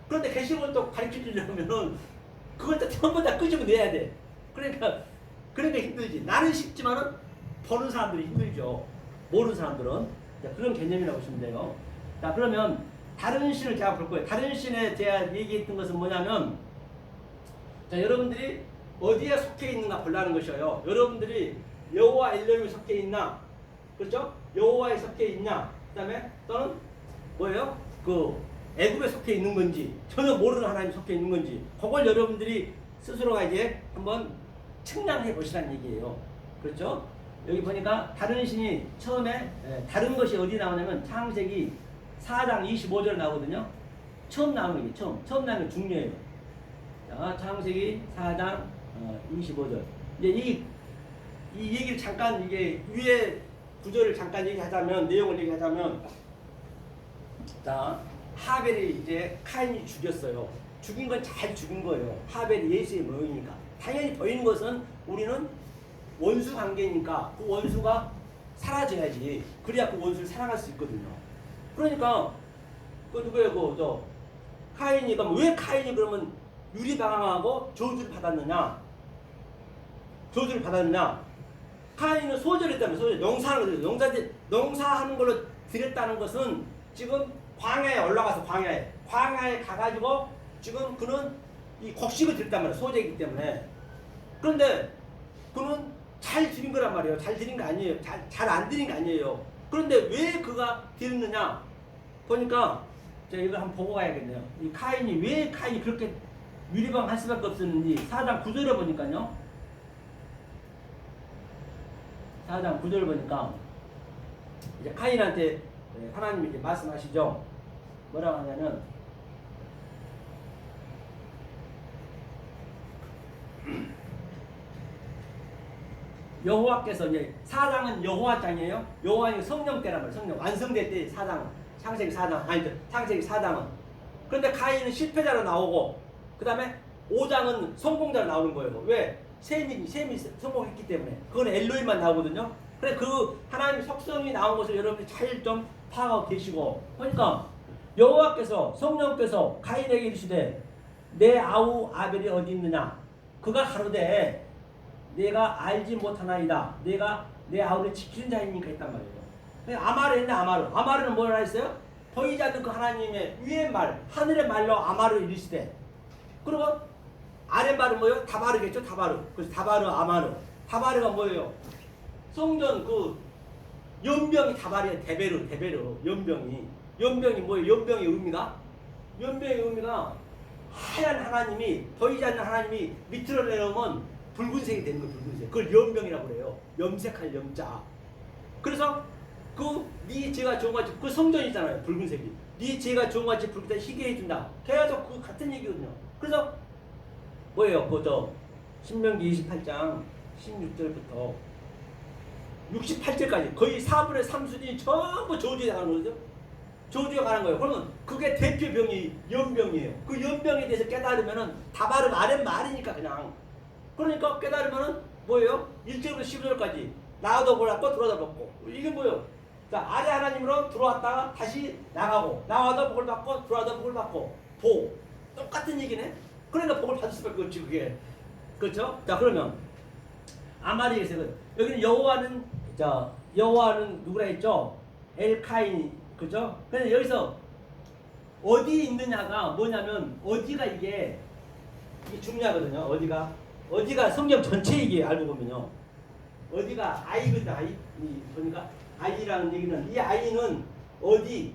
그런데 계시록을 또 가르쳐주려면은 그걸 또 전부 다 끄집어내야 돼. 그러니까 힘들지. 나는 쉽지만은 보는 사람들이 힘들죠. 모르는 사람들은. 자, 그런 개념이라고 보시면 돼요. 자 그러면 다른 신을 제가 볼 거예요. 다른 신에 제가 얘기했던 것은 뭐냐면 자 여러분들이 어디에 속해 있는가 보려는 것이에요. 여러분들이 여호와 엘로힘에 속해 있나, 그렇죠? 여호와에 속해 있냐, 그다음에 또는 뭐예요? 그 애굽에 속해 있는 건지 전혀 모르는 하나님에 속해 있는 건지 그걸 여러분들이 스스로가 이제 한번 측량해 보시라는 얘기예요. 그렇죠? 여기 보니까 다른 신이 처음에 다른 것이 어디 나오냐면 창세기 4장 25절 나오거든요. 처음 나오는 게 처음 나오는 게 중요해요. 자, 창세기 4장 25절. 이제 이 얘기를 잠깐 이게 위에 구절을 잠깐 얘기하자면 내용을 얘기하자면 자 하벨이 이제 카인이 죽였어요. 죽인 건 잘 죽인 거예요. 하벨이 예수의 모형이니까. 당연히 보이는 것은 우리는 원수 관계니까 그 원수가 사라져야지. 그래야 그 원수를 사랑할 수 있거든요. 그러니까 그 누구예요? 카인이 그럼 왜 카인이 그러면 유리방황하고 저주를 받았느냐? 카인은 소절했다면 소절 농사하는 거죠. 농사하는 걸로 드렸다는 것은 지금 광야에 올라가서 광야에 가가지고 지금 그는 이 곡식을 드렸단 말이에요. 소재이기 때문에. 그런데 그는 잘 드린 거란 말이에요. 잘 드린 거 아니에요. 잘 안 드린 거 아니에요. 그런데 왜 그가 드렸느냐? 보니까 제가 이걸 한번 보고 가야겠네요. 이 카인이 왜 카인이 그렇게 유리방할 수밖에 없었는지 4장 9절에 보니까요. 4장 9절을 보니까 이제 카인한테 하나님이 이제 말씀하시죠. 뭐라고 하냐면 여호와께서 이제 4장은 여호와장이에요. 여호와는 성령 때란 말이에요. 성령 완성될 때 4장 창세기 4장 아니 창세기 4장은 그런데 카인은 실패자로 나오고 그 다음에 5장은 성공자로 나오는 거예요. 왜? 셈이 성공했기 때문에. 그건 엘로힘만 나오거든요. 그래 그 하나님의 속성이 나온 것을 여러분이 잘 좀 파악하고 계시고 그러니까 여호와께서 성령께서 카인에게 이르시되 내 아우 아벨이 어디 있느냐? 그가 가로되 내가 알지 못하나이다. 내가 내 아우를 지키는 자이니까 했단 말이에요. 아마르 했네. 아마르는 뭐라 했어요? 보이지 않는 그 하나님의 위의 말 하늘의 말로 아마르 이르시되 그리고 아래 말은 뭐예요? 다바르겠죠. 다바르. 그래서 다바르 아마르. 다바르가 뭐예요? 성전 그 연병이 다바르예요. 데베르 연병이 뭐예요? 연병의 의미가 하얀 하나님이 보이지 않는 하나님이 밑으로 내려오면 붉은색이 되는 거예요. 붉은색. 그걸 연병이라고 그래요. 염색할 염자. 그래서 네 죄가 좋은 같이 그 성전이잖아요. 붉은색이. 네 죄가 좋은 같이 붉은색 희게 해준다. 계속 그 같은 얘기거든요. 그래서 뭐예요? 신명기 28장 16절부터 68절까지 거의 4분의 3순이 전부 저주에 가는 거죠. 저주에 가는 거예요. 그러면 그게 대표병이 연병이에요. 그 연병에 대해서 깨달으면은 다바르 아랫 말이니까 그냥. 그러니까 깨달으면은 뭐예요? 1절부터 15절까지 나와도 몰랐고 들어와도 먹고 이게 뭐예요? 자, 아래 하나님으로 들어왔다가 다시 나가고 나와도 복을 받고 들어와도 복을 받고 복 똑같은 얘기네. 그러니까 복을 받을 수밖에 없지 그게. 그렇죠? 자 그러면 아마리에서 여기는 여호와는 누구라 했죠? 엘카인 그죠? 근데 여기서 어디 있느냐가 뭐냐면 어디가 이게 중요하거든요. 어디가 성경 전체 얘기예요. 알고 보면요. 어디가 아이거든. 아이 보니까 아이라는 얘기는 이 아이는 어디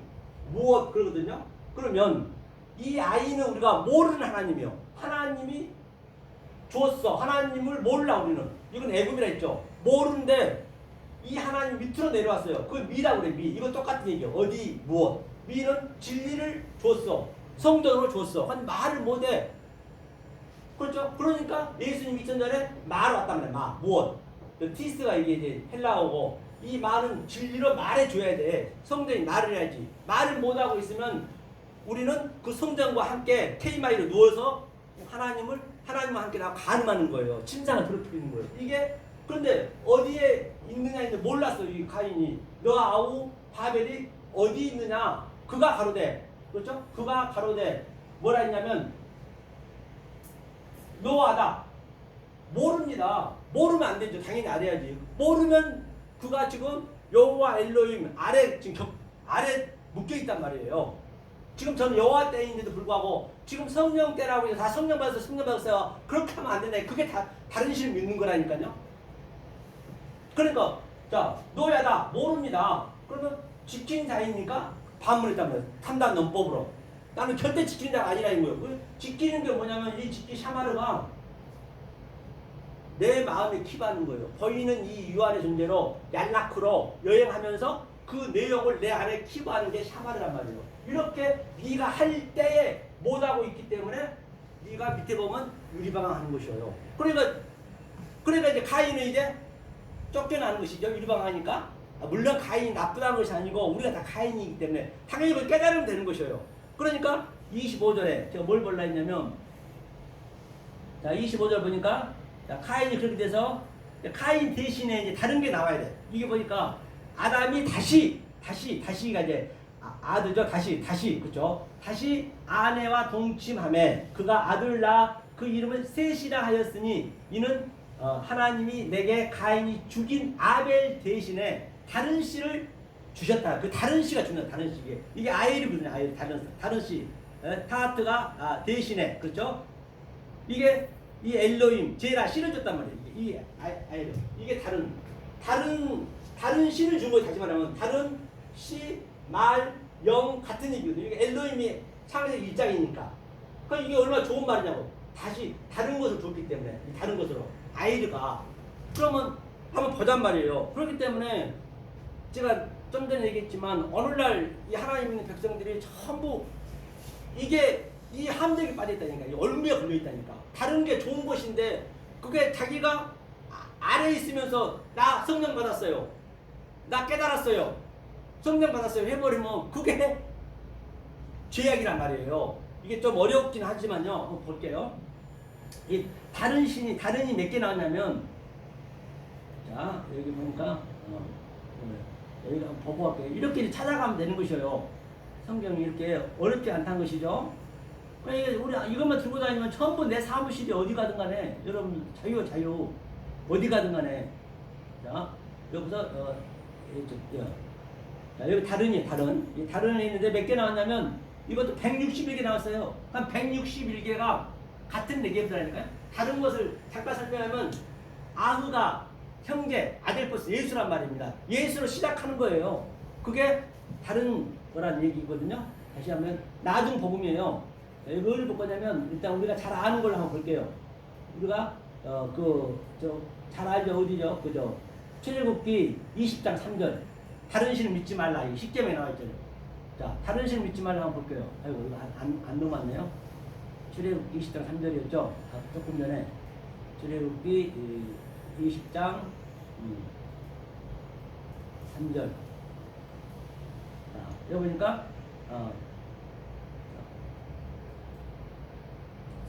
무엇 그러거든요. 그러면 이 아이는 우리가 모르는 하나님이요. 하나님이 주었어. 하나님을 몰라 우리는. 이건 애굽이라 했죠. 모르는데 이 하나님 밑으로 내려왔어요. 그걸 미라고 그래. 미. 이건 똑같은 얘기예요. 어디 무엇. 미는 진리를 줬어. 성전으로 줬어. 한 말을 못해. 그렇죠? 그러니까 예수님 2000년에 말 왔단 말이야. 마. 무엇. 티스가 이게 이제 헬라어고 이 말은 진리로 말해줘야 돼. 성전이 말을 해야지. 말을 못하고 있으면 우리는 그 성전과 함께 테이마이로 누워서 하나님과 함께 나와 간음하는 거예요. 침상을 더럽히는 거예요. 이게 그런데 어디에 있느냐 이제 몰랐어. 이 가인이 너 아우 바벨이 어디 있느냐. 그가 가로되 그렇죠? 그가 가로되 뭐라 했냐면 노하다. 모릅니다. 모르면 안 되죠. 당연히 알아야지. 모르면 그가 지금 여호와 엘로힘 아래 묶여 있단 말이에요. 지금 저는 여호와 때인데도 불구하고 지금 성령 때라고 해서 다 성령 받았어요. 그렇게 하면 안 된다. 그게 다 다른 신을 믿는 거라니까요. 그러니까 자 노야다 모릅니다. 그러면 지킨 자이니까 반문했단 말이에요. 탐단 논법으로. 나는 절대 지키는 자가 아니라 이거예요. 지키는 게 뭐냐면 이 지키 샤마르가 내 마음에 킵하는 거예요. 보이는 이 유한의 존재로 얄라크로 여행하면서 그 내용을 내 안에 킵하는 게 샤마르란 말이에요. 이렇게 네가 할 때에 못하고 있기 때문에 네가 밑에 보면 유리방황하는 것이에요. 그러니까 이제 가인은 이제 쫓겨나는 것이죠. 유리방황하니까. 물론 가인이 나쁘다는 것이 아니고 우리가 다 가인이기 때문에 당연히 그걸 깨달으면 되는 것이에요. 그러니까 25절에 제가 뭘 볼라 했냐면 자 25절 보니까 자, 카인이 그렇게 돼서 카인 대신에 이제 다른 게 나와야 돼. 이게 보니까 아담이 다시가 이제 아들죠. 다시 그죠? 다시 아내와 동침하매 그가 아들 낳아 그 이름을 셋이라 하였으니 이는 하나님이 내게 가인이 죽인 아벨 대신에 다른 씨를 주셨다. 그 다른 씨가 주는 다른 씨 이게 아엘이거든요. 아엘 다른 씨. 타하트가 대신에, 그렇죠? 이게 이 엘로임 제라 신을 줬단 말이에요. 이게 이게 다른 신을 준 거예요. 다시 말하면 다른 시, 말, 영 같은 얘기거든요. 이게 엘로임이 창세기 1장이니까. 그러니까 이게 얼마나 좋은 말이냐고. 다시 다른 것을 줬기 때문에 다른 것으로 아이르가 그러면 한번 보잔 말이에요. 그렇기 때문에 제가 좀 전에 얘기했지만 오늘날 이 하나님 있는 백성들이 전부 이게 이 함정에 빠져있다니까. 이 얼음에 걸려있다니까. 다른 게 좋은 것인데 그게 자기가 아래에 있으면서 나 성령 받았어요. 나 깨달았어요. 성령 받았어요. 해버리면 그게 죄악이란 말이에요. 이게 좀 어렵긴 하지만요. 한번 볼게요. 이 다른 신이 몇 개 나왔냐면 자 여기 보니까 여기 한번 보고 갈게요. 이렇게 찾아가면 되는 것이에요. 성경이 이렇게 어렵지 않다는 것이죠. 그러니까 우리 이것만 들고 다니면 전부 내 사무실이 어디 가든 간에 여러분 자유 어디 가든 간에 자 여기서 자, 여기 다른이 있는데 몇 개 나왔냐면 이것도 161개 나왔어요. 한 161개가 같은 내개들하니까요. 다른 것을 잠깐 설명하면 아흐가 형제 아델포스 예수란 말입니다. 예수로 시작하는 거예요. 그게 다른 거란 얘기거든요. 다시 하면 나중 복음이에요. 뭘 볼 거냐면 일단 우리가 잘 아는 걸로 한번 볼게요. 우리가 잘 알죠. 어디죠? 그죠? 출애굽기 20장 3절 다른 신을 믿지 말라. 이 10점에 나와 있잖아요. 자, 다른 신을 믿지 말라 한번 볼게요. 아이고 이거 안 넘어왔네요. 출애굽기 20장 3절이었죠. 조금 전에 출애굽기 20장 3절. 자, 여기 보니까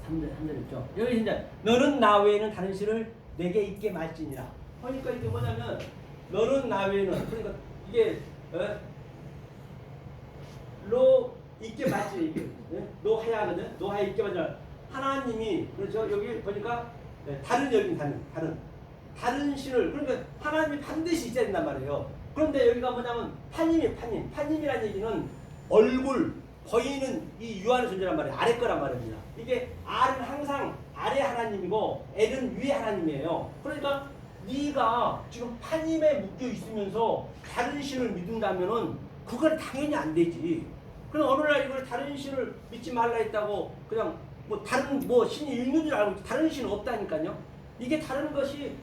3절 있죠. 여기 이제 너는 나 외에는 다른 신을 내게 있게 말지니라. 그러니까 이게 뭐냐면 너는 나 외에는 그러니까 이게 로 있게 말지 이게 노하야거든. 노하야 있게 말자. 하나님이 그렇죠. 여기 보니까 다른 여긴 다른 신을 그러니까 하나님이 반드시 있어야 된단 말이에요. 그런데 여기가 뭐냐면 판님이라는 얘기는 얼굴 보이는 이 유한의 존재란 말이에요. 아래 거란 말입니다. 이게 R은 항상 아래 하나님이고 L은 위에 하나님이에요. 그러니까 네가 지금 판님에 묶여 있으면서 다른 신을 믿는다면은 그건 당연히 안 되지. 그럼 어느 날 이걸 다른 신을 믿지 말라 했다고 그냥 다른 신이 있는 줄 알고 다른 신은 없다니까요. 이게 다른 것이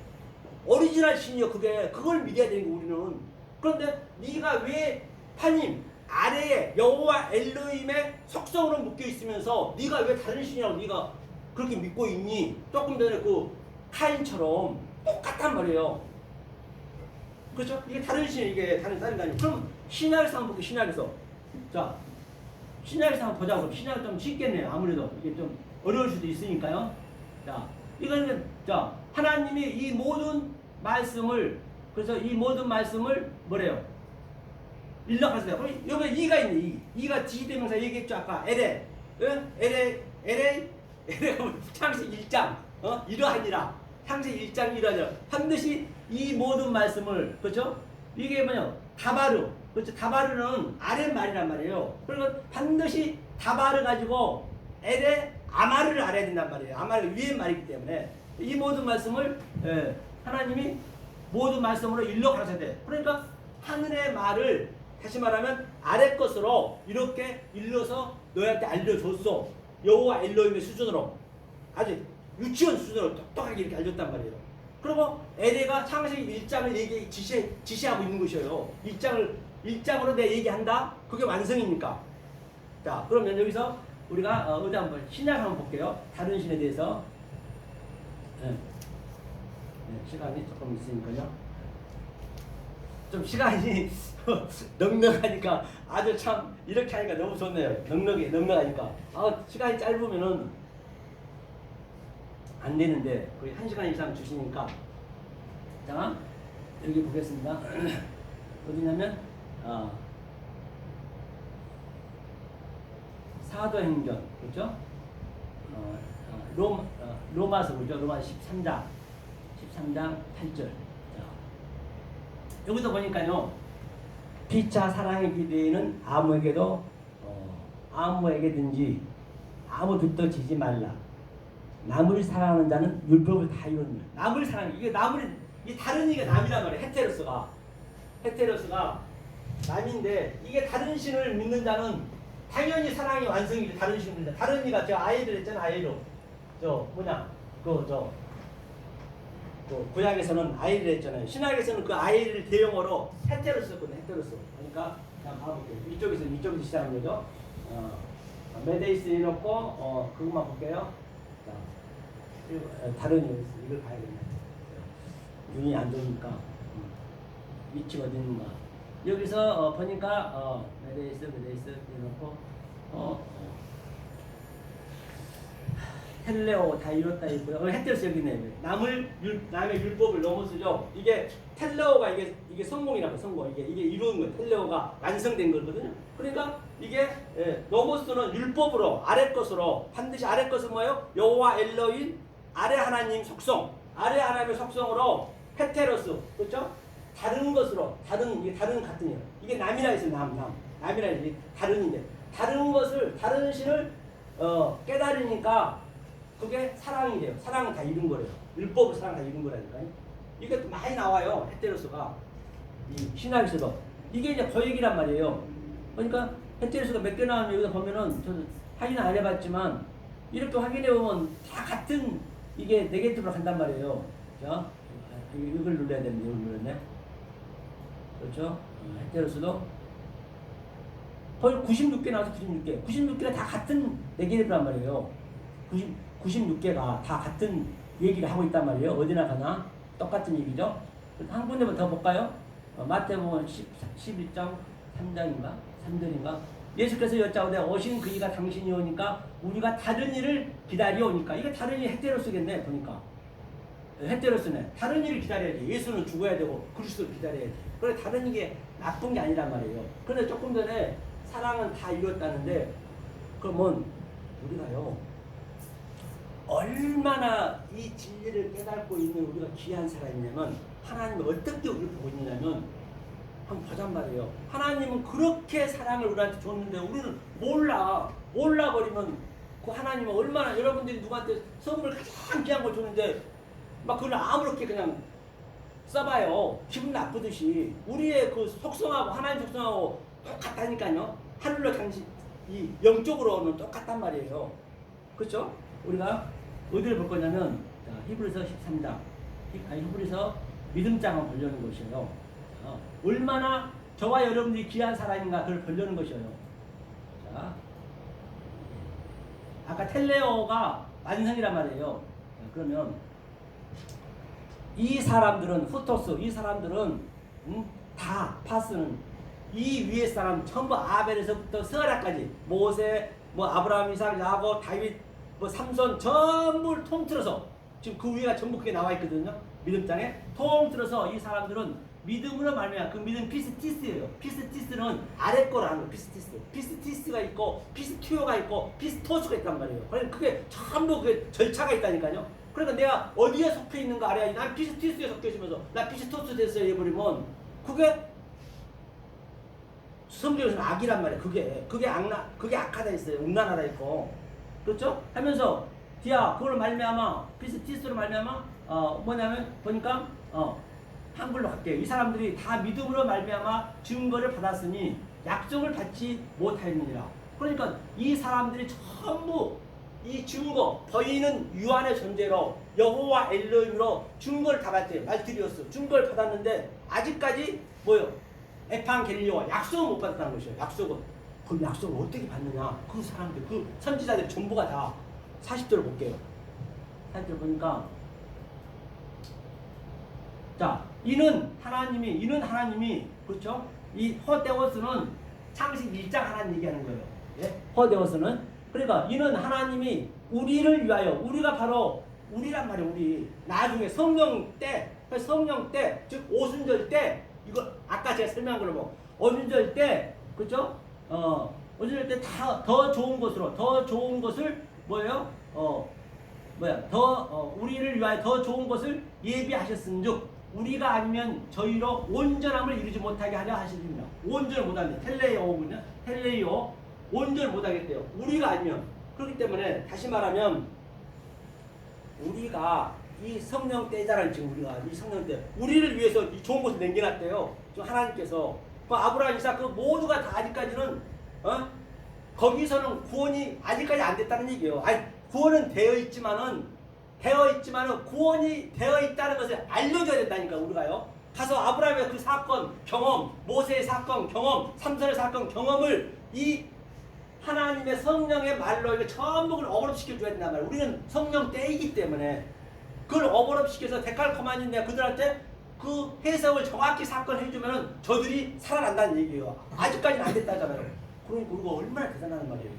오리지널 신이요. 그걸 믿어야 되는 거 우리는. 그런데 네가 왜 판님 아래에 여호와 엘로힘의 속성으로 묶여 있으면서 네가 왜 다른 신이라고 네가 그렇게 믿고 있니? 조금 전에 그 카인처럼 똑같단 말이에요. 그렇죠? 이게 다른 신, 이게 다른 거 아니에요. 그럼 신약에서 한번 볼게요. 신약에서. 자, 신약에서 한번 보자고. 신약은 좀 쉽겠네요. 아무래도 이게 좀 어려울 수도 있으니까요. 자, 이거는 자 하나님이 이 모든 말씀을 그래서 이 모든 말씀을 뭐래요? 일러가세요. 그럼 여기 이가 있네. 이가 지대명사 얘기했죠. 아까 LA 창세기 1장 이러하니라. 창세기 1장 이러하니라. 반드시 이 모든 말씀을 그렇죠? 이게 뭐냐? 다바르. 그렇죠? 다바르는 아랫 말이란 말이에요. 그러니까 반드시 다바르 가지고 LA 아마르를 알아야 된단 말이에요. 아마르가 위의 말이기 때문에 이 모든 말씀을 하나님이 모든 말씀으로 일러 가르쳐야 돼. 그러니까 하늘의 말을 다시 말하면 아래 것으로 이렇게 일러서 너희한테 알려줬어. 여호와 엘로힘의 수준으로 아주 유치원 수준으로 똑똑하게 이렇게 알렸단 말이에요. 그리고 에레가 창세기 1장을 지시하고 있는 것이에요. 1장으로 내 얘기한다? 그게 완성입니까? 자, 그러면 여기서 우리가 어디 한번 신약 한번 볼게요. 다른 신에 대해서. 시간이 조금 있으니까요. 좀 시간이 넉넉하니까 아주 참 이렇게 하니까 너무 좋네요. 넉넉하니까. 시간이 짧으면은 안 되는데 거의 1시간 이상 주시니까. 자, 여기 보겠습니다. 어디냐면 사도행전 그렇죠? 로마서 그죠? 로마 13장 8절. 자, 여기서 보니까요. 피차 사랑의 기대에는 아무에게도 아무에게든지 아무 빚도 지지 말라. 남을 사랑하는 자는 율법을 다 이루느니라. 남을 사랑, 이게 남을, 이 다른 이가 남이란 말이야. 헤테로스가 남인데, 이게 다른 신을 믿는 자는 당연히 사랑이 완성이지. 다른 신을 믿는 자. 다른 이가 제가 아이를 했잖아. 아이로 그 구약에서는 아이를 했잖아요. 신약에서는 그 아이를 대용어로 헤테로스 썼거든요. 헤테로스. 그러니까 그냥 봐볼게요. 이쪽에서 시작한 거죠. 메데이스 해놓고 그것만 볼게요. 자, 다른 이걸 봐야겠네. 눈이 안 좋으니까 위치가 어디 있는가. 여기서 보니까 메데이스 해놓고 텔레오 다 이뤘다 있고요. 헤테로스 여기 있네. 남의 율법을 넘어서죠. 이게 텔레오가 이게 성공이라고. 성공. 이게 이루는 거예요. 텔레오가 완성된 거거든요. 그러니까 이게 넘어서는 율법으로 아래 것으로 반드시 아래 것은 뭐예요? 여호와 엘로힘 아래 하나님 속성. 아래 하나님의 속성으로 헤테로스. 그렇죠? 다른 것으로 이게 다른 같은이에요. 이게 남이라 해서 남이라 해서 다른인데 다른 것을 다른 신을 깨달으니까 그게 사랑이 돼요. 사랑은 다 이룬 거래요. 율법을 사랑 다 이룬 거라니까요. 이게 또 많이 나와요. 헤테로스가 이 신학에서도 이게 이제 거액이란 말이에요. 그러니까 헤테로스가 몇 개 나오면 여기서 보면은 저도 확인 안 해봤지만 이렇게 확인해 보면 다 같은 이게 네게티브로 간단 말이에요. 자, 이걸 눌러야 되는데 이걸 눌렀네. 그렇죠? 헤테로스도 거의 96개 나와서 96개가 다 같은 네게티브란 말이에요. 96개가 다 같은 얘기를 하고 있단 말이에요. 어디나 가나 똑같은 얘기죠. 한 군데만 더 볼까요? 마태복음 11장 3절인가? 예수께서 여짜오되 오신 그이가 당신이 오니까 우리가 다른 일을 기다려오니까. 이게 다른 일 헤테로스겠네. 보니까 헤테로스네. 다른 일을 기다려야지. 예수는 죽어야 되고 그리스도를 기다려야지. 그래 다른 게 나쁜 게 아니란 말이에요. 그런데 조금 전에 사랑은 다 이뤘다는데 그러면 우리가요 얼마나 이 진리를 깨닫고 있는 우리가 귀한 사람이냐면 하나님이 어떻게 우리를 보고 있느냐면 한번 보잔 말이에요. 하나님은 그렇게 사랑을 우리한테 줬는데 우리는 몰라버리면 그 하나님은 얼마나 여러분들이 누구한테 선물 가장 귀한 걸 줬는데 막 그걸 아무렇게 그냥 써봐요. 기분 나쁘듯이 우리의 그 속성하고 하나님 속성하고 똑같다니까요. 하늘로 당신 이 영적으로는 똑같단 말이에요. 그렇죠? 우리가 어디를 볼 거냐면 히브리서 13장 히브리서 믿음장을 보려는 것이에요. 얼마나 저와 여러분들이 귀한 사람인가 그걸 보려는 것이에요. 자, 아까 텔레오가 완성이란 말이에요. 자, 그러면 이 사람들은 후토스 이 사람들은 다 파스는 이 위에 사람 전부 아벨에서부터 스가랴까지 모세 아브라함 이삭 야곱 다윗 삼손 전부를 통틀어서 지금 그 위가 전부 그게 나와 있거든요. 믿음장에 통틀어서 이 사람들은 믿음으로 말미암아 그 믿음 피스티스예요. 피스티스는 아래 거라는 거. 피스티스가 있고 피스티오가 있고 피스토스가 있단 말이에요. 그러니까 그게 전부 그게 절차가 있다니까요. 그러니까 내가 어디에 속해 있는가 알아야지. 난 피스티스에 속해 있으면서 나 피스토스 됐어요 해버리면 그게 성경에서는 악이란 말이에요. 그게 악하다 했어요. 음란하다 했고. 그렇죠? 하면서 디아 그걸로 말미암아 피스티스로 말미암아 뭐냐면 보니까 한글로 갈게요. 이 사람들이 다 믿음으로 말미암아 증거를 받았으니 약속을 받지 못하였느니라. 그러니까 이 사람들이 전부 이 증거 보이는 유한의 존재로 여호와 엘로힘으로 증거를 다 받았대요. 말티리오스 증거를 받았는데 아직까지 뭐요? 에판겔리오와 약속을 못 받았다는 것이에요. 그 약속을 어떻게 받느냐? 그 사람들, 그 선지자들 전부가 다 40절을 볼게요. 40절 보니까 자, 이는 하나님이 그렇죠? 이 호데오스는 창세기 1장 하나님 얘기하는 거예요. 예? 호데오스는 그러니까 이는 하나님이 우리를 위하여 우리가 바로 우리란 말이에요. 우리 나중에 성령 때 즉 오순절 때 이거 아까 제가 설명한 걸로 뭐 오순절 때 그렇죠? 오순절 때 더 좋은 것을 뭐예요? 우리를 위하여 더 좋은 것을 예비하셨은즉 우리가 아니면 저희로 온전함을 이루지 못하게 하려 하시리라. 온전을 못하는데 텔레이오군요. 텔레이오 온전히 못하겠대요. 우리가 아니면. 그렇기 때문에 다시 말하면 우리가 이 성령 때잖아요. 지금 우리가 이 성령 때 우리를 위해서 이 좋은 곳을 남겨놨대요. 지금 하나님께서 그 아브라함, 이삭 그 모두가 다 아직까지는 거기서는 구원이 아직까지 안 됐다는 얘기예요. 아니 구원은 되어 있지만은 구원이 되어 있다는 것을 알려줘야 된다니까 우리가요. 가서 아브라함의 그 사건 경험, 모세의 사건 경험, 삼손의 사건 경험을 이 하나님의 성령의 말로 이거 전부 어그럽시켜 줘야 된단 말이에요. 우리는 성령 때이기 때문에 그걸 어그럽시켜서 데칼코마니 내가 그들한테 그 해석을 정확히 사건 해주면은 저들이 살아난다는 얘기예요. 아직까지는 안 됐다잖아요. 그러니까 우리가 얼마나 대단한 말이에요.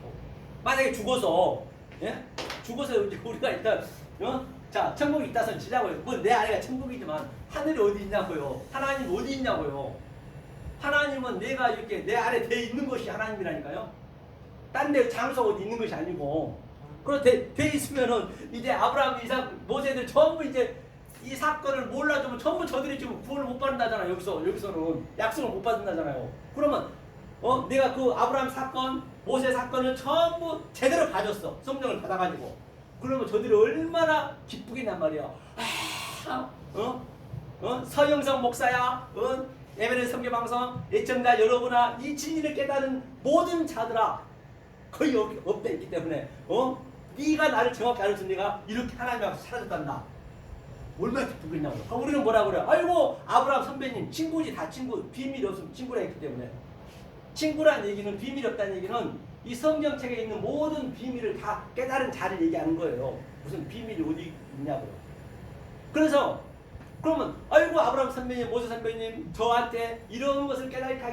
만약에 죽어서 이제 우리가 일단 자 천국이 있다선 지자고요. 뭐 내 아내가 천국이지만 하늘이 어디 있냐고요. 하나님 어디 있냐고요. 하나님은 내가 이렇게 내 안에 돼 있는 것이 하나님이라니까요. 딴 데 장소 어디 있는 것이 아니고. 그리고 돼 있으면은 이제 아브라함, 이삭, 모세들 전부 이제 이 사건을 몰라주면 전부 저들이 지금 구원을 못 받는다잖아요. 여기서는 약속을 못 받는다잖아요. 그러면 내가 그 아브라함 사건, 모세 사건을 전부 제대로 가졌어. 성령을 받아가지고. 그러면 저들이 얼마나 기쁘겠냔 말이야. 서영성 목사야, 에베레스트 선교방송 애청자 여러분아, 이 진리를 깨달은 모든 자들아, 거의 없다 있기 때문에 네가 나를 정확히 알아서 내가 이렇게 하나님하고 사라졌단다. 얼마나 기쁘겠냐고. 그럼 우리는 뭐라 그래? 아이고 아브라함 선배님 친구지. 다 친구. 비밀이 없으면 친구라 했기 때문에. 친구란 얘기는 비밀이 없다는 얘기는 이 성경책에 있는 모든 비밀을 다 깨달은 자를 얘기하는 거예요. 무슨 비밀이 어디 있냐고요. 그래서 그러면 아이고 아브라함 선배님, 모세 선배님 저한테 이런 것을 깨달게